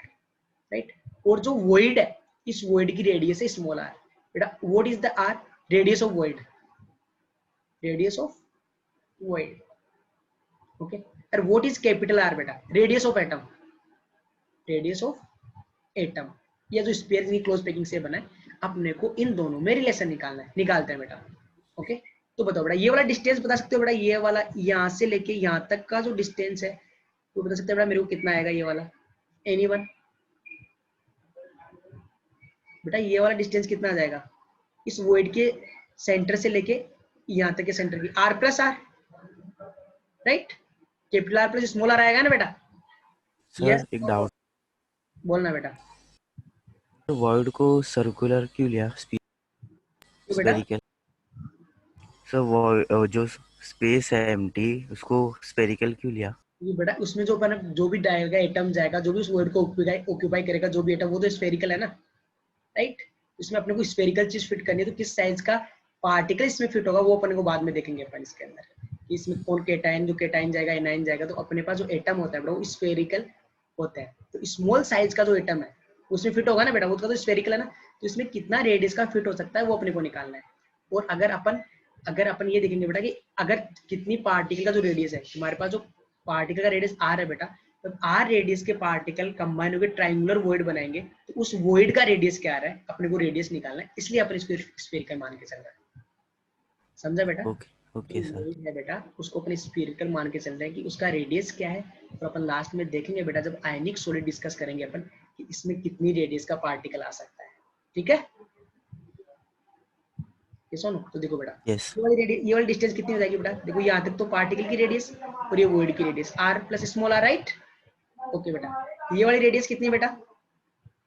राइट? और जो वॉइड है, इस वॉइड की रेडियस है स्मॉल आर बेटा। What is the R? Radius of void, radius of void. Okay, और व्हाट इज कैपिटल आर बेटा? Radius of atom, radius of atom. ये जो स्फीयर की क्लोज पैकिंग से बना है, अपने को इन दोनों में रिलेशन निकालना है, निकालते हैं बेटा। ओके, तो बताओ बेटा, ये वाला डिस्टेंस बता सकते हो बेटा? ये वाला यहाँ से लेके यहाँ तक का जो डिस्टेंस है, तो बता सकते हैं बेटा मेरे को कितना आएगा ये वाला? एनीवन बेटा, ये वाला डिस्टेंस कितना आ जाएगा इस वॉइड के सेंटर से लेके यहाँ तक के सेंटर की? R plus R, right? Capital R plus small R आएगा ना बेटा? सर एक डाउट, बोलना बेटा। वर्ड को सर्कुलर क्यों लिया? तो बेटा स्पेरिकल। सर जो स्पेस है एम्प्टी, उसको स्पेरिकल क्यों लिया? ये बेटा उसमें जो अपन जो भी जाएगा एटम जाएगा, जो भी उस वर्ड को ऑक्यूपाई करेगा, जो भी एटम, वो तो स्फेरिकल है ना, राइट? इसमें अपने को स्फेरिकल चीज फिट करनी है, तो किस साइज का पार्टिकल इसमें फिट होगा वो अपने को बाद में देखेंगे अपन इसके अंदर, कि इसमें कौन केटाइन, जो केटाइन जाएगा, एनाइन जाएगा। तो अपने पास जो एटम होता है बेटा वो स्फेरिकल होता है, तो स्मॉल साइज का जो एटम है उसमें फिट होगा ना बेटा, वो तो स्फेरिकल है ना, तो इसमें कितना रेडियस का फिट हो सकता है वो अपने को निकालना है। और अगर अपन ये देखेंगे बेटा कि अगर कितनी पार्टिकल का जो रेडियस है, तुम्हारे पास जो पार्टिकल का रेडियस आर है बेटा, तो आर रेडियस के पार्टिकल कंबाइन होकर ट्रायंगुलर वॉइड बनाएंगे, तो उस वॉइड का रेडियस क्या आ रहा है अपने को रेडियस निकालना है, इसलिए अपन इसको स्फेरिकल मान के चल रहे हैं। समझा बेटा? Okay sir. वॉइड है बेटा, उसको अपन स्फेरिकल मान के चल रहे हैं कि उसका रेडियस क्या है, और अपन लास्ट में देखेंगे बेटा जब आयनिक सॉलिड डिस्कस करेंगे अपन कि इसमें कितनी रेडियस का पार्टिकल आ सकता है। ठीक है, ये सुनो, तो देखो बेटा यस। ये वाली डिस्टेंस कितनी हो जाएगी बेटा? देखो यहाँ तक तो पार्टिकल की रेडियस और ये वॉइड की radius R plus small R, right? Okay बेटा, ये वाली रेडियस कितनी है बेटा?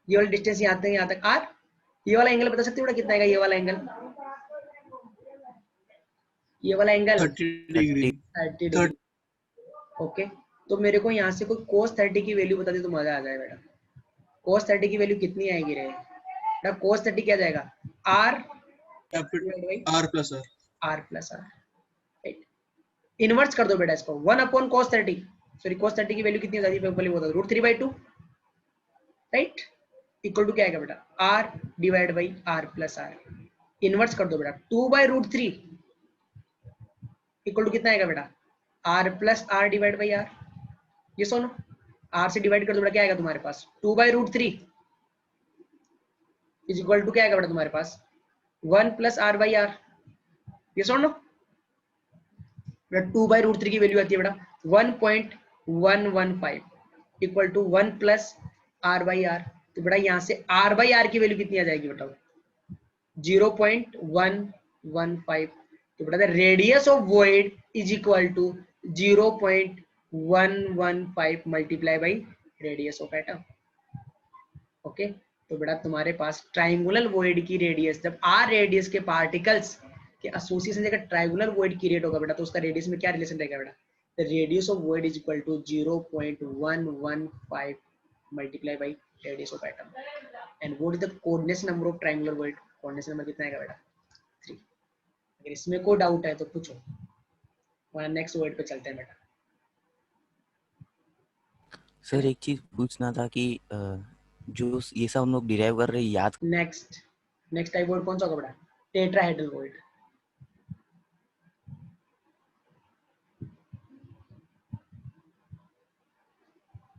ये वाला डिस्टेंस यहाँ तक आर, ये वाला एंगल बता सकते हो बेटा कितना आएगा? ये वाला एंगल, ये वाला एंगल 30 डिग्री 30 डिग्री। ओके, तो मेरे को यहाँ से कोई cos 30 की वैल्यू बता दे तो मजा आ जाए बेटा। cos 30 की वैल्यू कितनी आएगी रे बेटा? cos 30 क्या जाएगा? r capital R plus R, r plus r, right. Inverse कर दो बेटा इसको, 1 cos 30, सॉरी cos 30 की वैल्यू कितनी हो जाती है पहले बता दो, √3/2, राइट, इक्वल टू क्या आएगा बेटा? r divide by r plus r। Inverse कर दो बेटा, 2/√3 इक्वल टू कितना आएगा बेटा? r plus r divide by r। ये सुनो, r से डिवाइड कर दो बेटा, क्या आएगा तुम्हारे पास? 2/√3 इज इक्वल टू क्या आएगा बेटा तुम्हारे पास? 1 प्लस r बाई r। ये सुनो बेटा, 2/√3 की वैल्यू आती है बेटा 1.115 equal to 1 plus r by r। तो बेटा यहाँ से r बाई r की वैल्यू कितनी आ जाएगी बताओ? 0.115। तो बेटा the radius of void is equal to 0.115 multiply by radius of atom. Okay, तो बेटा तुम्हारे पास ट्राइंगुलर वॉइड की रेडियस, जब r रेडियस के पार्टिकल्स के एसोसिएशन से ट्राइंगुलर वॉइड की रेट होगा बेटा, तो उसका रेडियस में क्या रिलेशन रहेगा बेटा? The radius of void is equal to 0.115 multiply by radius of atom. And what is the coordination number of triangular void? Coordination number कितना आएगा बेटा? 3। अगर इसमें कोई डाउट है तो पूछो, वरना नेक्स्ट वॉइड पे चलते हैं बेटा। सर एक चीज पूछना था कि जो ये सब हम लोग डिराइव कर रहे हैं याद। नेक्स्ट टाइप वॉइड कौन सा होगा बेटा? Tetrahedral void.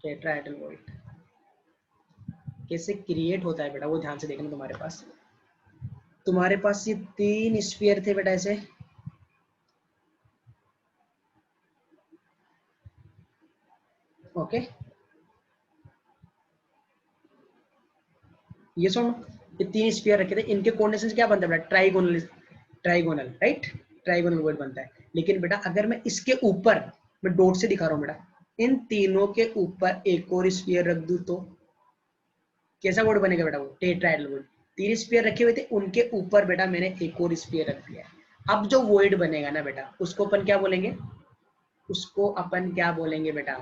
टेट्राहेड्रल वॉइड कैसे क्रिएट होता है बेटा, वो ध्यान से देखना। तुम्हारे पास ये 3 स्फीयर थे बेटा ऐसे, ओके। ये सुनो, ये 3 स्फीयर रखे थे, इनके कोऑर्डिनेशन क्या बनता है बेटा? ट्राइगोनल, राइट, ट्राइगोनल वॉइड बनता है। लेकिन बेटा अगर मैं इसके ऊपर, मैं डॉट से दिखा रहा हूँ बेटा, इन तीनों के ऊपर एक और स्फीयर रख दूं तो कैसा वॉइड बनेगा बेटा? वो टेट्राहेड्रल वॉइड। 3 स्फीयर रखे हुए थे, उनके ऊपर बेटा मैंने एक और स्फीयर रख दिया। अब जो वॉइड बनेगा ना बेटा, उसको अपन क्या बोलेंगे? बेटा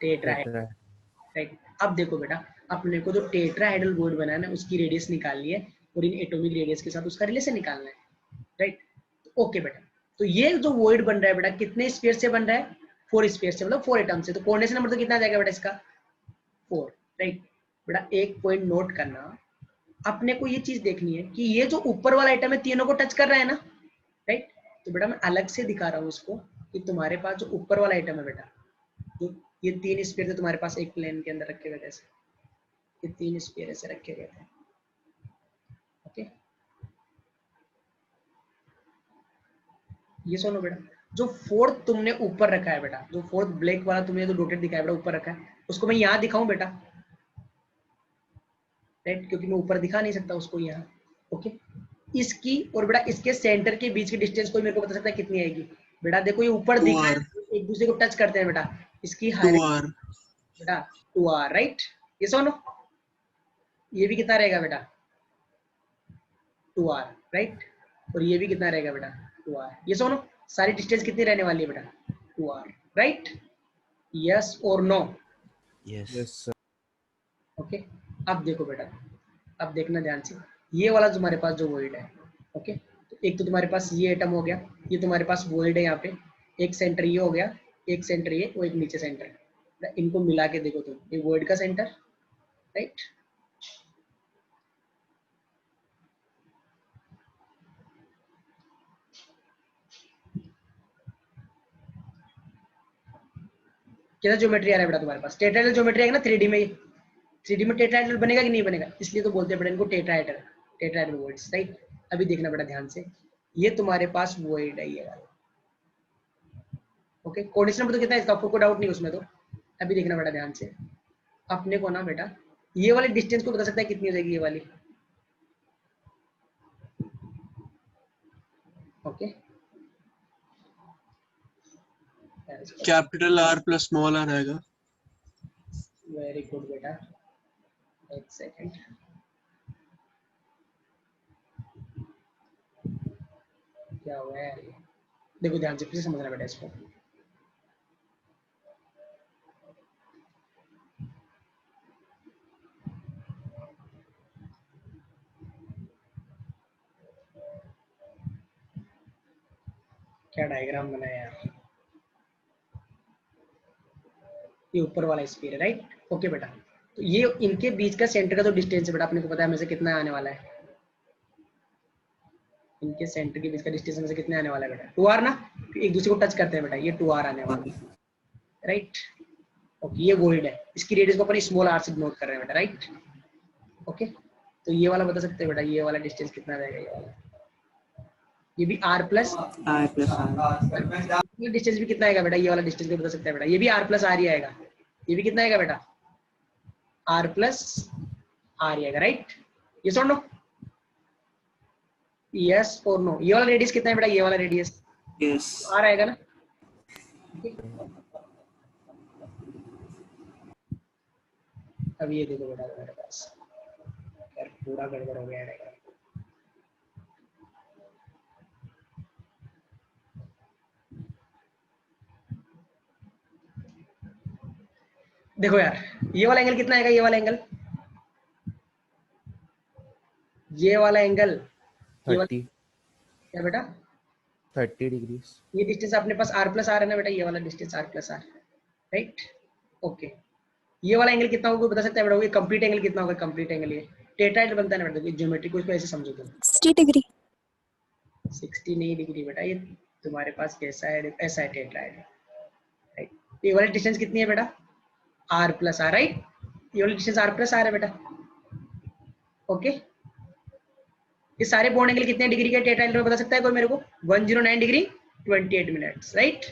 टेट्राहेड्रल, राइट। अब देखो बेटा, अपने को जो टेट्राहेड्रल वॉइड बना है ना, उसकी रेडियस निकालनी है और इन एटॉमिक रेडियस के साथ उसका रिलेशन निकालना है, राइट। ओके बेटा, तो ये जो वॉइड बन रहा है बेटा कितने स्फीयर से बन रहा है? 4 स्फीयर से, मतलब 4 एटम से। तो कोऑर्डिनेशन नंबर तो कितना आ जाएगा बेटा इसका? 4, राइट। बेटा एक पॉइंट नोट करना, अपने को ये चीज देखनी है कि ये जो ऊपर वाला आइटम है तीनों को टच कर रहा है ना, राइट। तो बेटा मैं अलग से दिखा रहा हूँ उसको कि तुम्हारे पास जो ऊपर वाला आइटम है बेटा, जो ये 3 स्फीयर थे तुम्हारे पास एक प्लेन के अंदर रखे हुए थे, ये 3 स्फीयर ऐसे रखे गए थे, ओके। ये सुनो बेटा, जो 4th तुमने ऊपर रखा है बेटा, जो 4th ब्लैक वाला तुमने जो डॉटेड दिखाया बेटा ऊपर रखा है, उसको मैं यहाँ दिखाऊं बेटा, राइट, क्योंकि मैं ऊपर दिखा नहीं सकता उसको यहाँ, ओके। इसकी और बेटा इसके सेंटर के बीच की डिस्टेंस कोई मेरे को बता सकता है कितनी आएगी? बेटा देखो ये ऊपर दिख रहा है, एक दूसरे को टच करते हैं बेटा, इसकी हाइट बेटा 2r, राइट। ये सुनो, ये भी कितना रहेगा बेटा? 2r, right. और ये भी कितना रहेगा बेटा? 2r। ये सुनो, सारी डिस्टेंस कितनी रहने वाली है बेटा? 2r, right. यस और नो? Yes sir. ओके, अब देखो बेटा, अब देखना ध्यान से, ये वाला तुम्हारे पास जो वॉइड है, ओके। तो एक तो तुम्हारे पास ये एटम हो गया, ये तुम्हारे पास वॉइड है यहाँ पे, एक सेंटर ये हो गया, एक सेंटर ये और एक नीचे सेंटर, इनको मिला के देखो तुम, ये वॉइड का सेंटर, राइट। कैसा ज्योमेट्री आ रहा है बेटा तुम्हारे पास? टेट्राहेड्रल ज्योमेट्री आएगा ना 3D में, 3D में टेट्राहेड्रल बनेगा कि नहीं बनेगा? इसलिए तो बोलते हैं बेटा इनको टेट्राहेड्रल वॉइड्स, राइट। अभी देखना बेटा ध्यान से, ये तुम्हारे पास वॉइड है ये वाला, ओके। कोऑर्डिनेशन नंबर तो कितना है इसका? आपको कोई डाउट नहीं उसमें तो। अभी देखना बेटा ध्यान से, अपने को ना बेटा ये वाली डिस्टेंस को बता सकता है कितनी हो जाएगी ये वाली, okay. Capital R plus small R आएगा। वेरी गुड बेटा, एक सेकंड, क्या हुआ है यार ये? देखो ध्यान से, फिर समझना बेटा इसको। क्या डायग्राम बनाया यार, ये ऊपर वाला स्फीयर है राइट। ओके बेटा, तो ये इनके बीच का सेंटर का जो डिस्टेंस है बेटा, अपने को पता है हमें से कितना आने वाला है, इनके सेंटर के बीच का डिस्टेंस में से कितने आने वाला है बेटा, 2r ना, एक दूसरे को टच करते हैं बेटा, ये 2r आने वाला है राइट। ओके, ये वॉइड है, इसकी रेडियस को अपन स्मॉल r से डिनोट कर रहे हैं बेटा राइट। ओके, तो ये वाला बता सकते हैं बेटा, ये वाला डिस्टेंस कितना रहेगा, ये वाला, ये भी r plus R plus R. ये डिस्टेंस भी कितना आएगा बेटा, ये वाला डिस्टेंस भी बता सकते हैं बेटा, ये भी r प्लस r ही आएगा, ये भी कितना आएगा बेटा, r प्लस r ही आएगा राइट। यस और नो, यस और नो, ये वाला रेडियस कितना है बेटा, ये वाला रेडियस Yes. r आएगा ना। अब ये देखो बेटा मेरे पास यार पूरा गड़बड़ हो गया है। देखो यार, ये वाला एंगल कितना आएगा, ये वाला एंगल, ये वाला एंगल, ये वाला 30 क्या बेटा, 30 डिग्रीज। ये डिस्टेंस अपने पास r प्लस r है ना बेटा, ये वाला distance r plus r right. Okay, ये वाला एंगल कितना होगा बता सकते हैं बेटा, ये कंप्लीट एंगल कितना होगा, कंप्लीट एंगल ये टेट्राहेड्रल बनता है ना बेटा, ज्योमेट्री को इसको ऐसे समझो तुम, 60 डिग्री। 60 नहीं डिग्री बेटा, ये तुम्हारे पास कैसा है, ऐसा है टेट्राहेड्रल राइट। ये वाली डिस्टेंस कितनी है बेटा, r प्लस r राइट, ये वाली डिस्टेंस r प्लस r है बेटा। ओके, ये सारे बॉन्ड एंगल कितने डिग्री के टेट्राहेड्रल में बता सकता है कोई मेरे को, 109 डिग्री 28 मिनट्स राइट।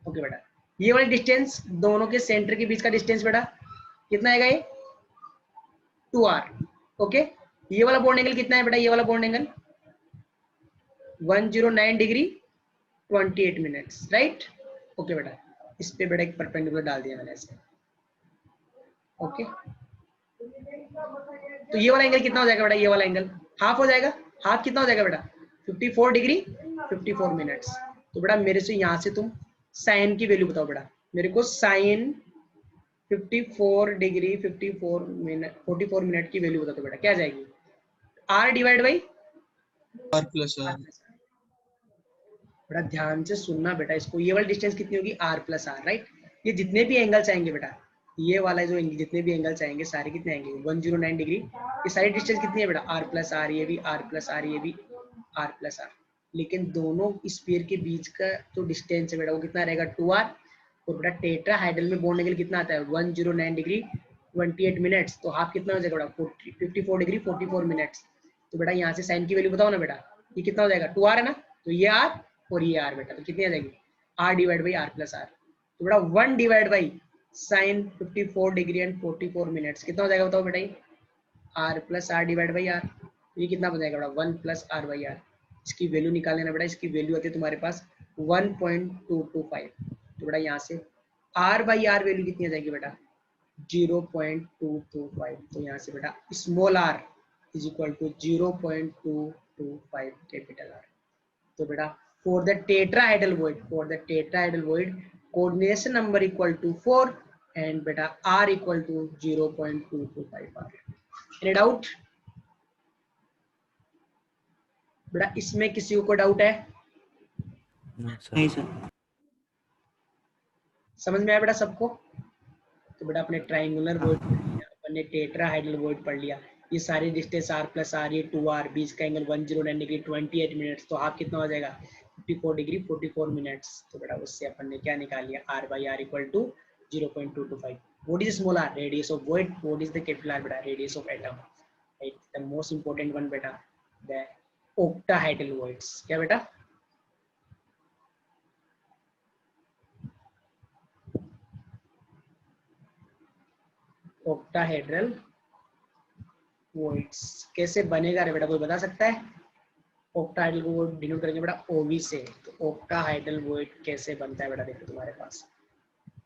ओके बेटा, ये वाली डिस्टेंस दोनों के सेंटर के बीच का डिस्टेंस बेटा कितना आएगा, ये 2r। ओके, ये वाला बॉन्ड एंगल कितना है बेटा, ये वाला bond angle 109 degree 28 minutes right. Okay बेटा, इस पे बेटा एक परपेंडिकुलर डाल दिया मैंने ऐसे। ओके, तो ये वाला एंगल कितना हो जाएगा बेटा, ये वाला एंगल हाफ हो जाएगा, हाफ कितना हो जाएगा बेटा, 54 डिग्री 54 मिनट्स। तो बेटा मेरे से यहाँ से तुम साइन की वैल्यू बताओ बेटा, मेरे को साइन 54 डिग्री 44 मिनट की वैल्यू बता दो बेटा, क्या आ जाएगी, r divide by R plus R. बेटा ध्यान से सुनना बेटा इसको, ये वाली डिस्टेंस कितनी होगी, r प्लस r राइट। ये जितने भी एंगल्स आएंगे बेटा, ये वाला जो जितने भी एंगल्स आएंगे सारे कितने आएंगे, 109 डिग्री, ये सारी डिस्टेंस कितनी है बेटा, r प्लस r, ये भी r प्लस r, ये भी r प्लस r। लेकिन दोनों स्फीयर के बीच का जो डिस्टेंस है बेटा वो कितना रहेगा, 2r। और बेटा टेट्राहाइड्रल में बॉन्ड एंगल कितना आता है, 109 डिग्री 28 मिनट्स, तो हाफ कितना हो जाएगा बेटा, 54 डिग्री 44 मिनट्स। तो बेटा यहाँ से साइन की वैल्यू बताओ ना बेटा, ये कितना हो जाएगा, 2r है ना, तो ये r और ये r बेटा, तो कितनी आ जाएगी, r divide by r plus r। तो बेटा 1 divide by sine 54 degree and 44 minutes कितना हो जाएगा बताओ बेटा, ये r plus r divide by r, ये कितना बन जाएगा बेटा, 1 प्लस r बाई r। इसकी वैल्यू निकाल लेना बेटा, इसकी वैल्यू आती है तुम्हारे पास 1.225। तो बेटा यहाँ से r बाई r वैल्यू कितनी आ जाएगी बेटा, 0.225। तो यहाँ से बेटा small r is equal to 0.225 capital R। तो बेटा for the tetrahedral void coordination number equal to 4 and बेटा r equal to 0.225 R। Any doubt बेटा, इसमें किसी को डाउट है, नहीं सर. समझ में आया बेटा सबको। तो बेटा अपने ट्राइंगुलर वॉइड पढ़ लिया, अपने टेट्राहाइड्रल वॉइड पढ़ लिया, ये सारी डिस्टेंस r प्लस r, ये 2r, बीच का एंगल 109 डिग्री 28 मिनट्स, तो हाफ कितना हो जाएगा 54 डिग्री 44 मिनट्स। तो बेटा उससे अपन ने क्या निकाल लिया, r by r equal to 0.225। What is small r, radius of void, what is the capital R बेटा, radius of atom, right. The most important one बेटा द octahedral voids, क्या बेटा, octahedral voids कैसे बनेगा रे बेटा, कोई बता सकता है, octahedral को डिनोट करेंगे बेटा OV से, तो octahedral void कैसे बनता है बेटा, देखो तुम्हारे पास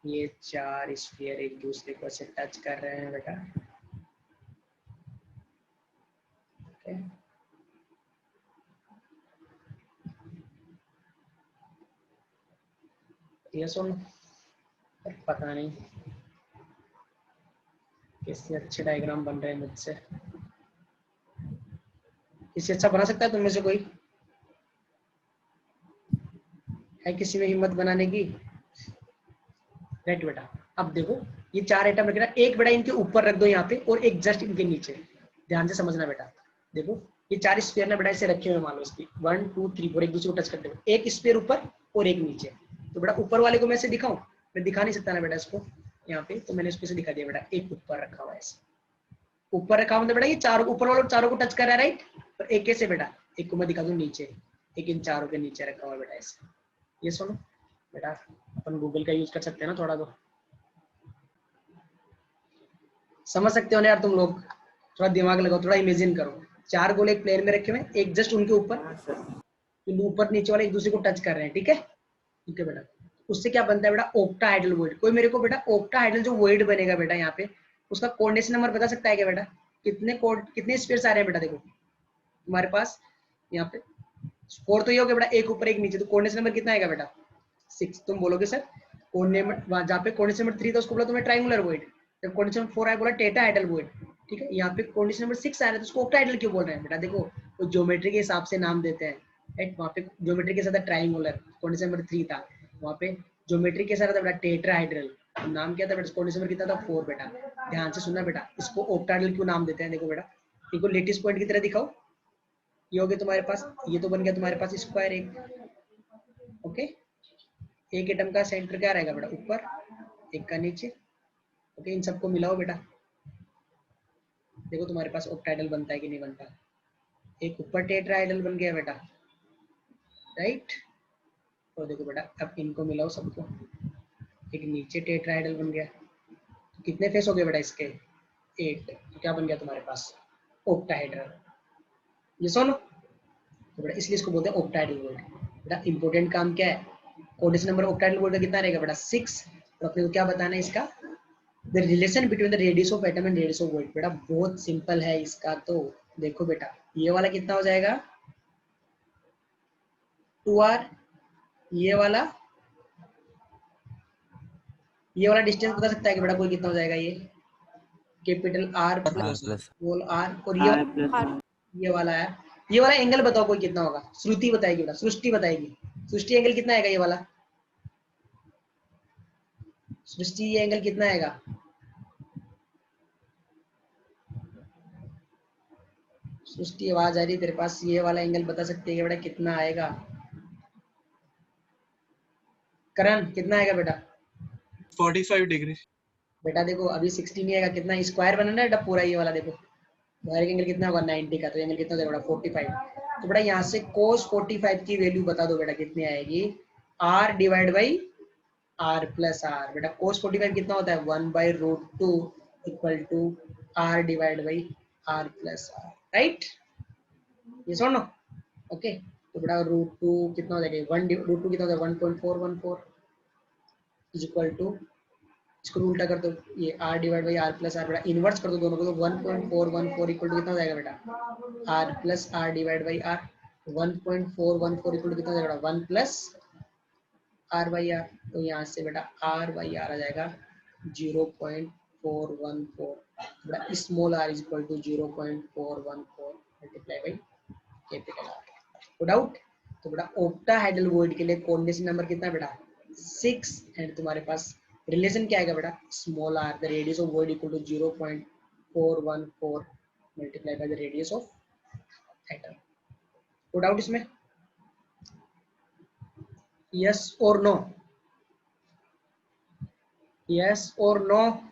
ये चार स्फीयर एक दूसरे को से टच कर रहे हैं बेटा, ये सुन, पता नहीं किससे अच्छे डायग्राम बन रहे हैं मुझसे। इससे अच्छा बना सकता है तुम में से कोई? है किसी में हिम्मत बनाने की? राइट बेटा, अब देखो ये 4 आइटम रख रहा, एक बेटा इनके ऊपर रख दो यहाँ पे और एक जस्ट इनके नीचे। ध्यान से समझना बेटा, देखो ये 4 स्फीयर ना बेटा ऐसे रखे हुए, मान लो इसकी 1 2 3 4 एक दूसरे को टच करते हुए, एक स्फीयर ऊपर और एक नीचे। तो बेटा ऊपर वाले को मैं ऐसे दिखाऊं? मैं दिखा नहीं सकता ना बेटा इसको यहाँ पे, तो मैंने उसको से दिखा दिया बेटा, एक ऊपर रखा हुआ है ऐसे। ऊपर रखा मतलब बेटा ये चारों ऊपर वालों चारों को टच कर रहा है, राइट। और एक कैसे बेटा, एक को मैं दिखा दूं नीचे, एक इन चारों के नीचे रखा हुआ है बेटा ऐसे। ये सुनो बेटा, अपन गूगल का यूज कर सकते हैं ना थोड़ा, तो समझ सकते हो ना यार तुम लोग? थोड़ा दिमाग लगाओ, थोड़ा इमेजिन करो। 4 गोले एक प्लेन में रखे हुए, एक जस्ट उनके ऊपर नीचे वाले एक दूसरे को टच कर रहे हैं, ठीक है? ठीक है बेटा, उससे क्या बनता है बेटा? Octahedral void. कोई मेरे को बेटा ऑक्टाहाइड्रल जो वॉइड बनेगा बेटा यहाँ पे, उसका कोऑर्डिनेशन नंबर बता सकता है क्या बेटा? कितने स्फीयर्स आ रहे हैं बेटा? देखो तुम्हारे पास यहाँ पे 4 तो ये हो गया बेटा, एक ऊपर एक नीचे, तो कोऑर्डिनेशन नंबर कितना आएगा बेटा? 6। तुम बोलोगे सर कोऑर्डिनेट जहाँ पे कोऑर्डिनेशन नंबर 3 था उसको बोला तुम्हें ट्रायंगुलर वॉइड, जब कोऑर्डिनेशन नंबर 4 आया बोला टेट्राहाइड्रल वॉइड, ठीक है? यहाँ पे कोऑर्डिनेशन नंबर 6 आ रहा है तो उसको ऑक्टाहाइड्रल क्यों बोल रहे हैं बेटा? देखो वो ज्योमेट्री के हिसाब से नाम देते हैं, राइट? वहाँ पे ज्योमेट्री के साथ ट्रायंगुलर, कोऑर्डिनेशन नंबर 3 था, वहाँ पे ज्योमेट्री के साथ था बेटा टेट्राहाइड्रल, नाम क्या था बेटा? कोऑर्डिनेशन नंबर कितना था? 4 बेटा। ध्यान से सुनना बेटा, इसको ऑक्टाहाइड्रल क्यों नाम देते हैं? देखो बेटा, इनको लेटिस पॉइंट की तरह दिखाओ, ये हो गया तुम्हारे पास, ये तो बन गया तुम्हारे पास स्क्वायर एक, ओके? एक एटम का सेंटर क्या रहेगा बेटा? ऊपर, एक का नीचे, ओके? इन सबको मिलाओ बेटा, देखो तुम्हारे पास ऑक्टाहाइड्रल बनता है कि नहीं बनता? एक ऊपर टेट्राहाइड्रल बन गया बेटा, राइट? और देखो बेटा अब इनको मिलाओ सबको, एक नीचे टेट्राहाइड्रल बन गया, तो कितने फेस हो गए बेटा इसके? 8। तो क्या बन गया तुम्हारे पास? ऑक्टाहाइड्रल। ये सुनो तो बेटा, इसलिए इसको बोलते हैं ऑक्टाहाइड्रल वॉइड। बेटा इंपॉर्टेंट काम क्या है? कोऑर्डिनेशन नंबर ऑक्टाहाइड्रल वॉइड का कितना रहेगा बेटा? 6। और अपने को क्या बताना है इसका? The relation between the radius of atom and radius of void. बेटा बहुत सिंपल है इसका, तो देखो बेटा ये वाला कितना हो जाएगा? 2r। ये वाला डिस्टेंस बता सकता है कि बेटा कोई कितना हो जाएगा? ये capital R plus small r, और ये वाला है, ये वाला एंगल बताओ कोई कितना होगा? श्रुति बताएगी बेटा, सृष्टि बताएगी। सृष्टि एंगल कितना आएगा? ये वाला सृष्टि ये एंगल कितना आएगा? सृष्टि आवाज आ रही है तेरे पास? ये वाला एंगल बता सकते हैं बेटा कितना आएगा? करण कितना आएगा बेटा? 45 डिग्री। बेटा देखो अभी 60 नहीं आएगा, कितना स्क्वायर बनना है बेटा पूरा, ये वाला देखो बाहर का एंगल कितना होगा? 90 का, तो एंगल कितना होगा बेटा? 45। तो बेटा यहाँ से cos 45 की वैल्यू बता दो बेटा कितनी आएगी? r divide by r plus r। बेटा cos 45 कितना होता है? 1/√2 equal to r divide by r plus r, right? ये सुनो, ओके? तो बेटा √2 कितना हो जाएगा? √2 कितना हो जाएगा? 1.414 इज इक्वल टू, इसको उल्टा कर दो, ये r divide by r plus r, बेटा इनवर्स कर दो दोनों को, तो 1.414 इक्वल टू कितना हो जाएगा बेटा? r plus r divide by r। 1.414 equal to कितना हो जाएगा? 1 प्लस r बाई r। तो यहाँ से बेटा r बाई r आ जाएगा 0.414, बेटा small r is equal to 0.414 multiply by capital R। तो डाउट? तो बेटा ऑक्टाहाइड्रल वॉइड के लिए कोऑर्डिनेशन नंबर कितना है बेटा? 6। एंड तुम्हारे पास रिलेशन क्या आएगा बेटा? Small r, the radius of void equal to 0.414 multiply by the radius of atom. तो डाउट इसमें? यस और नो? यस और नो?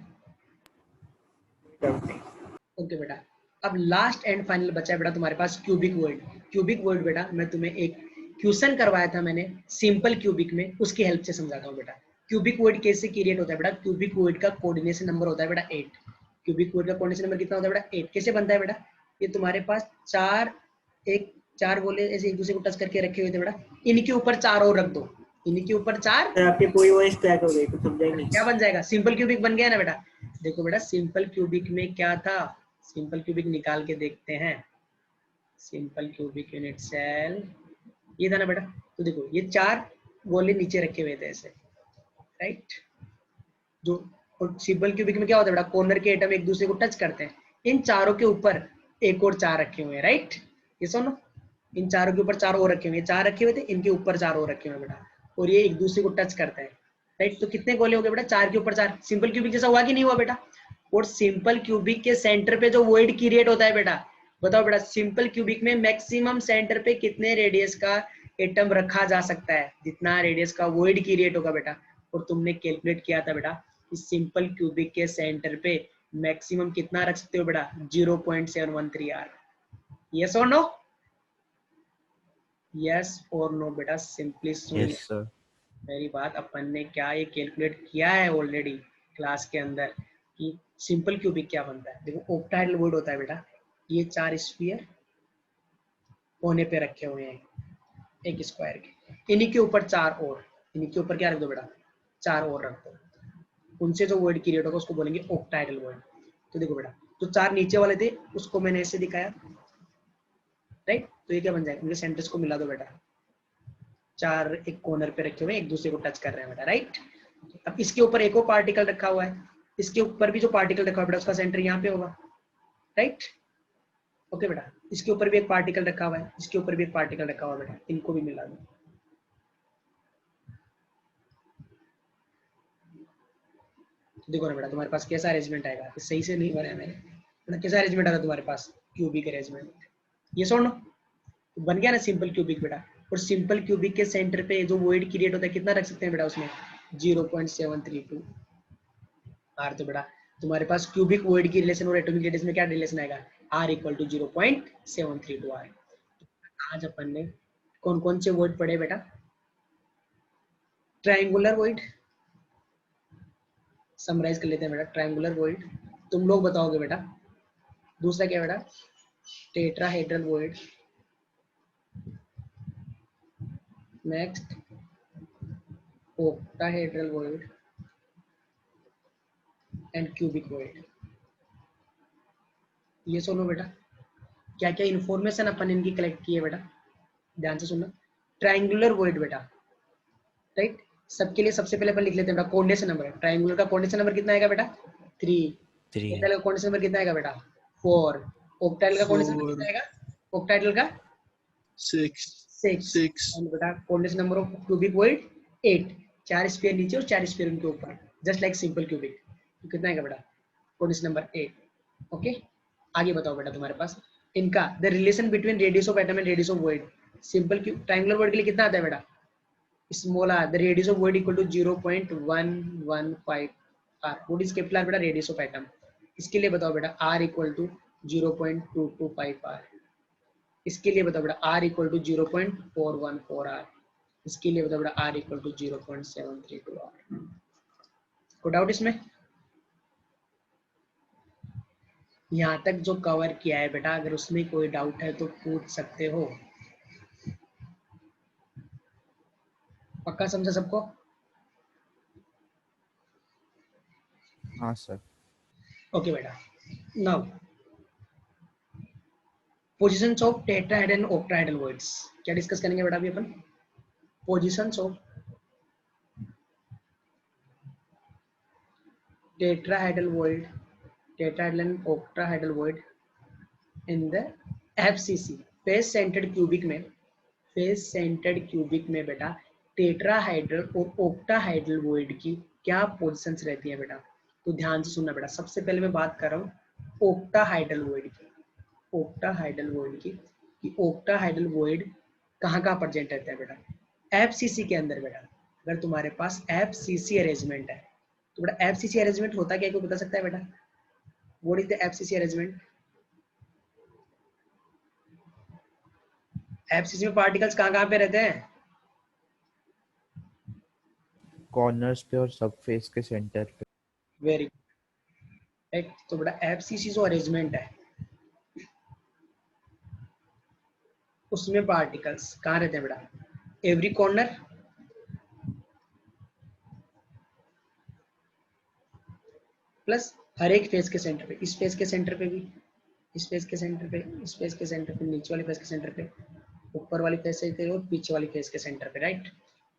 ओके बेटा, अब लास्ट एंड फाइनल बचा है बेटा तुम्हारे पास क्यूबिक वॉइड। क्यूबिक वॉइड बेटा मैं तुम्हें एक क्वेश्चन करवाया था मैंने सिंपल क्यूबिक में, उसकी हेल्प से समझाता हूँ बेटा। क्यूबिक वॉइड कैसे क्रिएट होता है बेटा? क्यूबिक वॉइड का कोऑर्डिनेशन नंबर होता है बेटा 8। क्यूबिक वॉइड का कोऑर्डिनेशन नंबर कितना होता है बेटा? 8। कैसे बनता है बेटा? ये तुम्हारे पास 4 बोले ऐसे एक दूसरे को टच करके रखे हुए थे बेटा, इनके ऊपर 4 और रख दो, इनके ऊपर 4, आपकी पूरी वॉइस क्रैक हो गई, कुछ समझा नहीं। क्या बन जाएगा? सिंपल क्यूबिक बन गया ना बेटा। देखो बेटा सिंपल क्यूबिक में क्या था? सिंपल क्यूबिक निकाल के देखते हैं। सिंपल क्यूबिक यूनिट सेल, ये था ना बेटा। तो देखो ये 4 गोले नीचे रखे हुए थे ऐसे, राइट। जो सिंपल क्यूबिक में क्या होता है बेटा, कॉर्नर के एटम एक दूसरे को टच करते हैं। इन चारों के ऊपर एक और 4 रखे हुए हैं, राइट। ये सुनो, इन चारों के ऊपर 4 और रखे हुए हैं, 4 रखे हुए थे, इनके ऊपर 4 और रखे हुए हैं बेटा, और ये एक दूसरे को टच करते हैं, राइट। तो कितने गोले हो गए बेटा, 4 के ऊपर 4। सिंपल क्यूबिक जैसा हुआ कि नहीं हुआ बेटा। और सिंपल क्यूबिक के सेंटर पे जो वॉइड क्रिएट होता है बेटा, बताओ बेटा, सिंपल क्यूबिक में मैक्सिमम सेंटर पे कितने रेडियस का एटम रखा जा सकता है, जितना रेडियस का वॉइड क्रिएट होगा बेटा। और तुमने कैलकुलेट किया था बेटा कि सिंपल क्यूबिक के सेंटर पे मैक्सिमम कितना रख सकते हो बेटा, 0.713 आर। यस और नो, यस और नो बेटा, सिंपली सुन यस सर। मेरी बात। अपन ने क्या ये कैलकुलेट किया है ऑलरेडी क्लास के अंदर कि सिंपल क्यूबिक क्या बनता है। देखो ऑक्टाहेड्रल वॉइड होता है बेटा, ये 4 स्फीयर कोने पे रखे हुए हैं एक स्क्वायर के, इन्हीं के ऊपर 4 और, इन्हीं के ऊपर क्या रख दो बेटा, 4 और रख दो। उनसे जो वॉइड क्रिएट होगा उसको बोलेंगे ऑक्टाहेड्रल वॉइड। तो देखो बेटा, जो 4 नीचे वाले थे उसको मैंने ऐसे दिखाया, राइट। तो ये क्या बन जाएगा, उनके सेंटर्स को मिला दो बेटा, 4 एक कॉर्नर पे रखे हुए हैं, एक दूसरे को टच कर रहे हैं बेटा, राइट। अब इसके ऊपर एक और पार्टिकल रखा हुआ है, इसके ऊपर भी जो पार्टिकल रखा हुआ है बेटा उसका सेंटर यहाँ पे होगा, राइट। ओके बेटा, इसके ऊपर भी एक पार्टिकल रखा हुआ है, इसके ऊपर भी एक पार्टिकल रखा हुआ है बेटा, इनको भी मिला दो। देखो ना बेटा तुम्हारे पास कैसा अरेंजमेंट आएगा, सही से नहीं बनाया मैंने बेटा, कैसा अरेंजमेंट आएगा तुम्हारे पास, क्यूबिक अरेंजमेंट। ये सुनो, बन गया ना सिंपल क्यूबिक बेटा। और सिंपल क्यूबिक के सेंटर पे जो वॉइड क्रिएट होता है कितना रख सकते हैं बेटा उसमें, 0.732 आर। तो बेटा तुम्हारे पास क्यूबिक वॉइड की रिलेशन और एटॉमिक रेडियस में क्या रिलेशन आएगा, आर इक्वल टू 0.732 आर। आज अपन ने कौन कौन से वॉइड पढ़े बेटा, ट्रायंगुलर वॉइड, समराइज कर लेते हैं बेटा, ट्रायंगुलर वॉइड तुम लोग बताओगे बेटा। दूसरा क्या बेटा, tetrahedral void. Next octahedral void and cubic void। ये सुनो बेटा, क्या क्या इंफॉर्मेशन अपन इनकी कलेक्ट की है बेटा, ध्यान से सुनना। ट्रायंगुलर वॉइड बेटा, राइट। सबके लिए सबसे पहले अपन लिख लेते हैं बेटा कोऑर्डिनेशन नंबर। ट्रायंगुलर का कोऑर्डिनेशन नंबर कितना आएगा बेटा, 3। 3 टेट्राहेड्रल का कोऑर्डिनेशन नंबर कितना आएगा बेटा, 4। ऑक्टाहेड्रल का कोऑर्डिनेशन नंबर 4 कितना आएगा, ऑक्टाहेड्रल का 6 6। 6 एंड बेटा coordination number of cubic void 8। 4 sphere नीचे और 4 स्फीयर उनके ऊपर, जस्ट लाइक सिंपल क्यूबिक। तो कितना आएगा बेटा, कोऑर्डिनेशन नंबर 8। ओके, आगे बताओ बेटा तुम्हारे पास इनका the relation between radius of atom and radius of void. Simple triangular void के लिए कितना आता है बेटा, small R, the radius of void equal to 0.115 R. What is capital R बेटा, रेडियस ऑफ एटम। इसके लिए बताओ बेटा आर इक्वल टू 0.225 आर। इसके लिए बताओ बेटा आर इक्वल टू 0.414 आर। इसके लिए बताओ बेटा आर इक्वल टू 0.732 आर। कोई डाउट इसमें, यहाँ तक जो कवर किया है बेटा, अगर उसमें कोई डाउट है तो पूछ सकते हो। पक्का समझा सबको, हाँ सर। ओके बेटा। Now positions of tetrahedral and octahedral voids क्या डिस्कस करेंगे बेटा अभी अपन। Positions of tetrahedral void, tetrahedral and octahedral void in the FCC face centred cubic में। फेस सेंटर्ड क्यूबिक में बेटा टेट्राहाइड्रल और ऑक्टाहाइड्रल वॉइड की क्या पोजीशंस रहती है बेटा। तो ध्यान से सुनना बेटा, सबसे पहले मैं बात कर रहा हूँ ऑक्टाहाइड्रल वॉइड की। ऑक्टाहाइड्रल वॉइड की कि ऑक्टाहाइड्रल वॉइड कहाँ कहाँ प्रेजेंट रहता है बेटा, एफसीसी के अंदर बेटा। अगर तुम्हारे पास एफसीसी अरेंजमेंट है तो बेटा एफसीसी अरेंजमेंट होता क्या है, कोई बता सकता है बेटा, what is the FCC arrangement. FCC में पार्टिकल्स कहाँ कहाँ पे रहते हैं, कॉर्नर्स पे और सब फेस के सेंटर पे। Very right. तो बेटा एफसीसी जो अरेंजमेंट है उसमें पार्टिकल्स कहाँ रहते हैं बेटा, एवरी कॉर्नर, प्लस हर एक फेस के सेंटर पे, इस फेस के सेंटर पे भी, इस फेस के सेंटर पे, इस फेस के सेंटर पे, नीचे वाली फेस के सेंटर पे, ऊपर वाली फेस के और पीछे वाली फेस के सेंटर पे, राइट।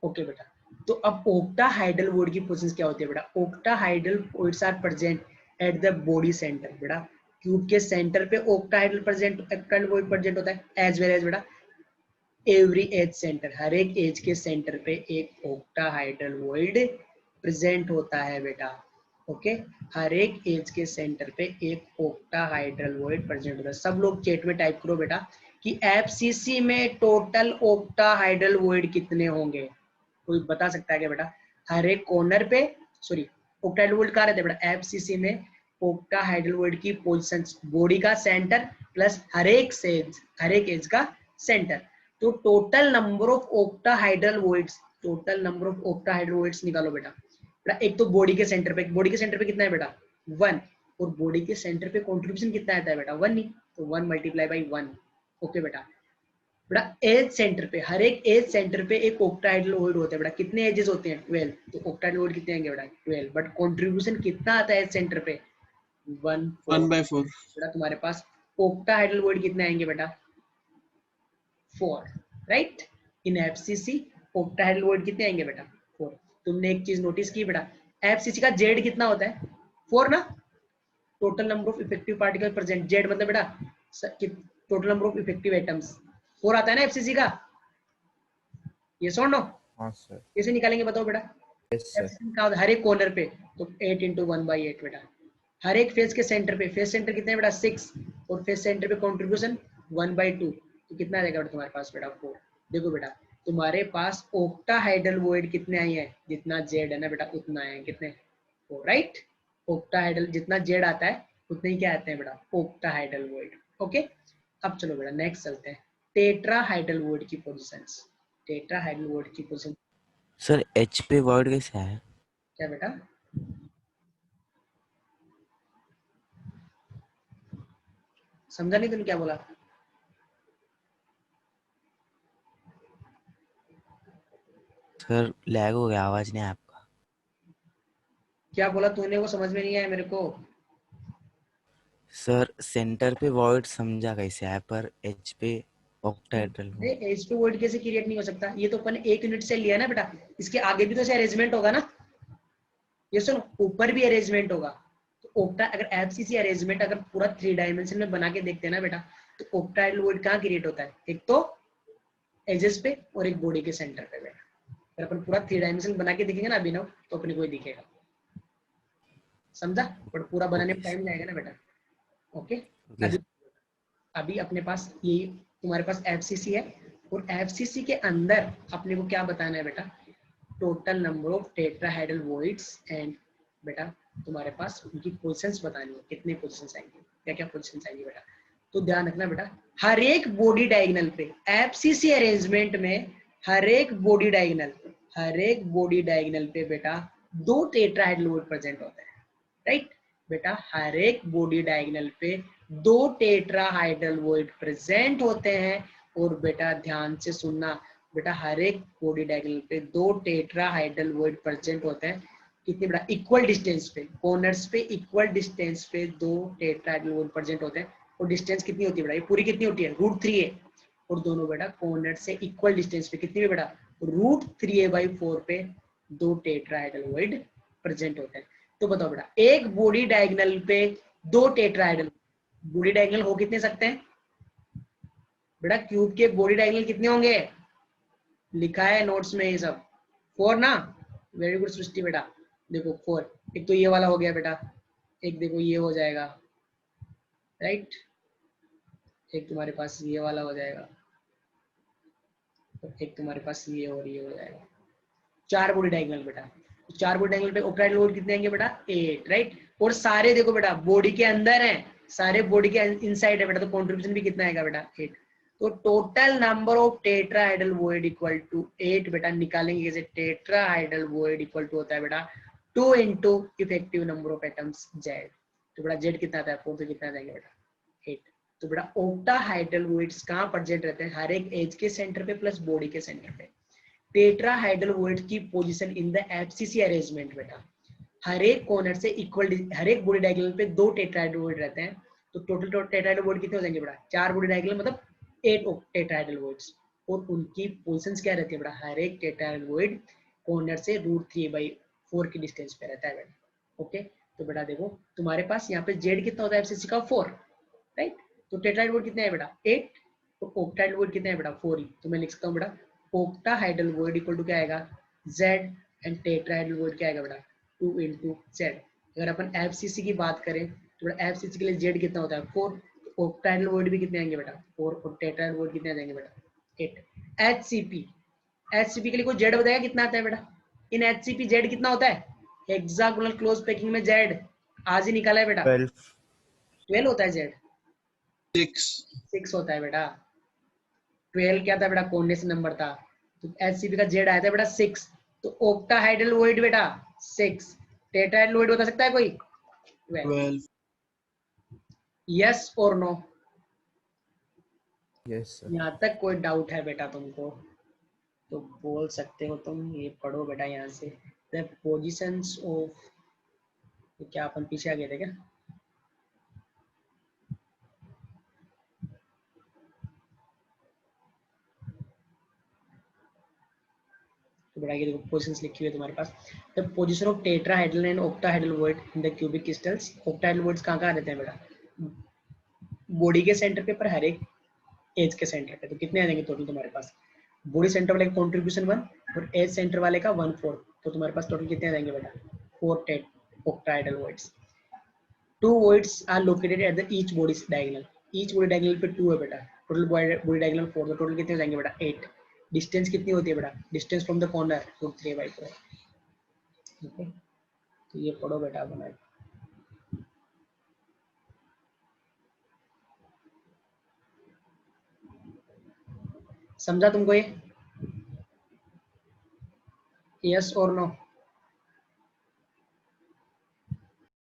ओके बेटा, तो अब ओक्टाहाइड्रल वॉइड की पोजीशंस क्या होती है बेटा? Octahedral voids are present at the body centre बेटा। क्यूब के सेंटर पे ओक्टाहाइड्रल वॉइड प्रेजेंट होता है, एज वेल एज बेटा एवरी एज सेंटर, हर एक एज के सेंटर पे एक ओक्टाहाइड्रल वॉइड प्रेजेंट होता है बेटा। ओके, हर एक एज के सेंटर पे एक ओक्टाहाइड्रल वॉइड प्रेजेंट होता है। सब लोग चैट में टाइप करो बेटा कि एफसीसी में टोटल ओक्टाहाइड्रल वॉइड कितने होंगे। कोई बता सकता है क्या बेटा? हर एक कॉर्नर पे, सॉरी ओक्टाहाइड्रल वॉइड कहाँ रहते हैं बेटा? एफसीसी में ओक्टाहाइड्रल वॉइड की पोजीशंस, बॉडी का सेंटर प्लस हर एक एज का सेंटर। तो total number of octahedral voids, total number of octahedral voids निकालो बेटा। एक तो बॉडी के सेंटर पे, बॉडी के सेंटर पे कितना है बेटा? 1, और बॉडी के सेंटर पे कंट्रीब्यूशन कितना आता है बेटा? 1 नहीं, तो 1 मल्टीप्लाई बाई 1। ओके बेटा, एज सेंटर पे, हर एक एज सेंटर पे एक ओक्टाहाइड्रल वॉइड होता है बेटा। कितने एजेस होते हैं? 12, तो ओक्टाहाइड्रल वॉइड कितने आएंगे बेटा? 12, बट कंट्रीब्यूशन कितना आता है एज सेंटर पे? 1/4 बेटा तुम्हारे पास ओक्टाहाइड्रल वॉइड कितने आएंगे बेटा? 4, राइट। इन एफसीसी ओक्टाहाइड्रल वॉइड कितने आएंगे बेटा? 4। तुमने एक चीज नोटिस की बेटा, एफसीसी का जेड कितना होता है? 4 ना। Total number of effective particle present, Z मतलब बेटा total number of effective atoms 4 आता है ना एफसीसी का। ये सो नो? हाँ सर। कैसे निकालेंगे बताओ बेटा? Yes sir. एफसीसी का हर एक कॉर्नर पे, तो 8 × 1/8 बेटा। हर एक फेस के सेंटर पे, फेस सेंटर कितने बेटा? 6, और फेस सेंटर पे कंट्रीब्यूशन 1/2, तो कितना आ जाएगा बेटा तुम्हारे पास बेटा? 4। देखो बेटा तुम्हारे पास ओक्टाहाइड्रल वॉइड कितने आई है? जितना जेड है ना बेटा उतना आए हैं। कितने? 4, राइट। ओक्टाहाइड्रल जितना जेड आता है उतने ही क्या आते हैं बेटा? ओक्टाहाइड्रल वॉइड। ओके, अब चलो बेटा नेक्स्ट चलते हैं, टेट्राहाइड्रल वॉइड की पोजीशंस। टेट्राहाइड्रल वॉइड की पोजीशन सर एच पे वर्ड कैसा है? क्या बेटा? समझा नहीं तुमने क्या बोला? सर लैग हो गया, आवाज नहीं आया आपका। क्या बोला तूने? वो समझ में नहीं आया मेरे को। सर सेंटर पे वर्ड समझा कैसे है, पर एच पे ऑक्टाहेड्रल अरे एच पे वर्ड कैसे क्रिएट नहीं हो सकता? ये तो अपन 1 यूनिट से लिया ना बेटा, इसके आगे भी तो ऐसे अरेंजमेंट होगा ना। ये सुन, ऊपर भी अरेंजमेंट होगा। तो ओक्टा, अगर एफसीसी अरेंजमेंट अगर पूरा 3 डायमेंशन में बना के देखते हैं ना बेटा, तो ओक्टाहाइड्रल वॉइड कहाँ क्रिएट होता है? एक तो एजेस पे और एक बॉडी के सेंटर पे बेटा। अगर अपन पूरा 3 डायमेंशन बना के देखेंगे ना अभिनव, तो अपने को ही दिखेगा। समझा? पर पूरा बनाने में टाइम लगेगा ना बेटा। ओके, अभी अपने पास ये तुम्हारे पास एफसीसी है, और एफसीसी के अंदर अपने को क्या बताना है बेटा? Total number of tetrahedral voids and बेटा तुम्हारे पास उनकी पोजीशंस बतानी है। कितने पोजीशंस आएंगे, क्या क्या पोजीशंस आएंगी बेटा? तो ध्यान रखना बेटा, हर एक बॉडी डायगोनल पे एफसीसी अरेंजमेंट में हर एक बॉडी डायगोनल पे बेटा 2 टेट्राहाइड्रल वॉइड प्रेजेंट होते हैं, राइट बेटा। हर एक बॉडी डायगोनल पे 2 टेट्राहाइड्रल वॉइड प्रेजेंट होते हैं। और बेटा ध्यान से सुनना बेटा, हर एक बॉडी डायगोनल पे 2 टेट्राहाइड्रल वॉइड प्रेजेंट होते हैं। कितने बेटा? इक्वल डिस्टेंस पे, कॉर्नर्स पे इक्वल डिस्टेंस पे 2 टेट्राहाइड्रल वॉइड प्रेजेंट होते हैं। और डिस्टेंस कितनी होती है बेटा? ये पूरी कितनी होती है? √3 है। और दोनों बेटा कॉर्नर से इक्वल डिस्टेंस पे कितनी है बेटा? √3a/4 पे 2 टेट्राहाइड्रल वॉइड प्रेजेंट होते हैं। तो बताओ बेटा, एक बॉडी डायगोनल पे 2 टेट्राहाइड्रल, बॉडी डायगोनल हो कितने सकते हैं बेटा? क्यूब के बॉडी डायगोनल कितने होंगे? लिखा है नोट्स में ये सब, 4 ना। वेरी गुड सृष्टि बेटा, देखो 4। एक तो ये वाला हो गया बेटा, एक देखो ये हो जाएगा, राइट। एक तुम्हारे पास ये वाला हो जाएगा, एक तुम्हारे पास ये और ये हो जाएगा। 4 बॉडी डायगोनल बेटा। 4 बॉडी डायगोनल पे ओक्टाहाइड्रल वॉइड कितने आएंगे बेटा? 8, राइट। और सारे देखो बेटा बॉडी के अंदर हैं, सारे बॉडी के इनसाइड है बेटा, तो कंट्रीब्यूशन भी कितना आएगा बेटा? 8। तो total number of tetrahedral void equal to 8 बेटा। निकालेंगे कैसे? टेट्राहाइड्रल वॉइड इक्वल टू होता है बेटा 2 × effective number of atoms Z. तो बेटा जेड कितना आता है? 4, तो कितना जाएंगे बेटा? 8। तो बेटा ओक्टाहाइड्रल वॉइड्स कहाँ प्रेजेंट रहते हैं? हर एक एज के सेंटर पे प्लस बॉडी के सेंटर पे। टेट्राहाइड्रल वॉइड की position in the FCC arrangement बेटा, हर एक कॉर्नर से इक्वल, हर एक बॉडी डायगोनल पे 2 टेट्राहाइड्रल वॉइड रहते हैं। तो टोटल टेट्राहेड्रल वॉइड कितने हो जाएंगे बेटा? 4 बॉडी डायगोनल मतलब 8 टेट्राहेड्रल वॉइड्स, और उनकी पोजीशंस क्या रहती है बेटा? हर एक टेट्राहेड्रल वॉइड कॉर्नर से √3/4 की डिस्टेंस पे रहता है बेटा। ओके, तो बेटा देखो तुम्हारे पास यहाँ पे जेड कितना होता है एफसीसी का? 4, राइट। तो टेट्राहेड्रल वॉइड कितने हैं बेटा? 8। तो ऑक्टाहेड्रल वॉइड कितने हैं बेटा? 4 ही। तो मैं लिख सकता हूँ बेटा ऑक्टाहेड्रल वॉइड इक्वल टू क्या आएगा? Z, एंड टेट्राहेड्रल वॉइड क्या आएगा बेटा? 2 × Z। अगर अपन एफसीसी की बात करें तो बेटा एफसीसी के लिए जेड कितना होता है? 4। तो ऑक्टाहेड्रल वॉइड भी कितने आएंगे बेटा? 4, और टेट्राहेड्रल वॉइड कितने आ जाएंगे बेटा? 8। एचसीपी के लिए कोई जेड बताएगा कितना आता है बेटा? इन एचसीपी जेड कितना होता है? हेक्सागोनल क्लोज पैकिंग में जेड आज ही निकाला है बेटा, 12 होता है जेड। 6 होता है बेटा। 12 क्या था बेटा? कोऑर्डिनेशन नंबर था। तो एचसीपी का जेड आया था बेटा 6। तो ऑक्टाहाइड्रल वॉइड बेटा 6। टेट्राहाइड्रल वॉइड बता सकता है कोई? 12. यस और नो? Yes sir. यहाँ तक कोई डाउट है बेटा तुमको तो बोल सकते हो तुम। ये पढ़ो बेटा यहाँ से, द पोजीशंस ऑफ, क्या अपन पीछे आ गए थे क्या? तो बेटा ये देखो पोजीशंस लिखी हुई है तुम्हारे पास। The position of tetrahedral and octahedral void in the cubic crystals. Octahedral voids कहाँ रहते हैं बेटा? बॉडी के सेंटर पे, पर हर एक एज के सेंटर पे। तो कितने आ जाएंगे टोटल तुम्हारे पास? बॉडी सेंटर वाले का कॉन्ट्रीब्यूशन 1 और एज सेंटर वाले का 1/4। तो तुम्हारे पास टोटल कितने आ जाएंगे बेटा? 4 octahedral voids. 2 voids are located at the each body diagonal. Each body diagonal पे 2 है बेटा। Total body diagonal 4। तो टोटल कितने हो जाएंगे बेटा? 8। डिस्टेंस कितनी होती है बेटा? Distance from the corner √3/4। Okay, तो ये पढ़ो बेटा बना। समझा तुमको ये? यस और नो?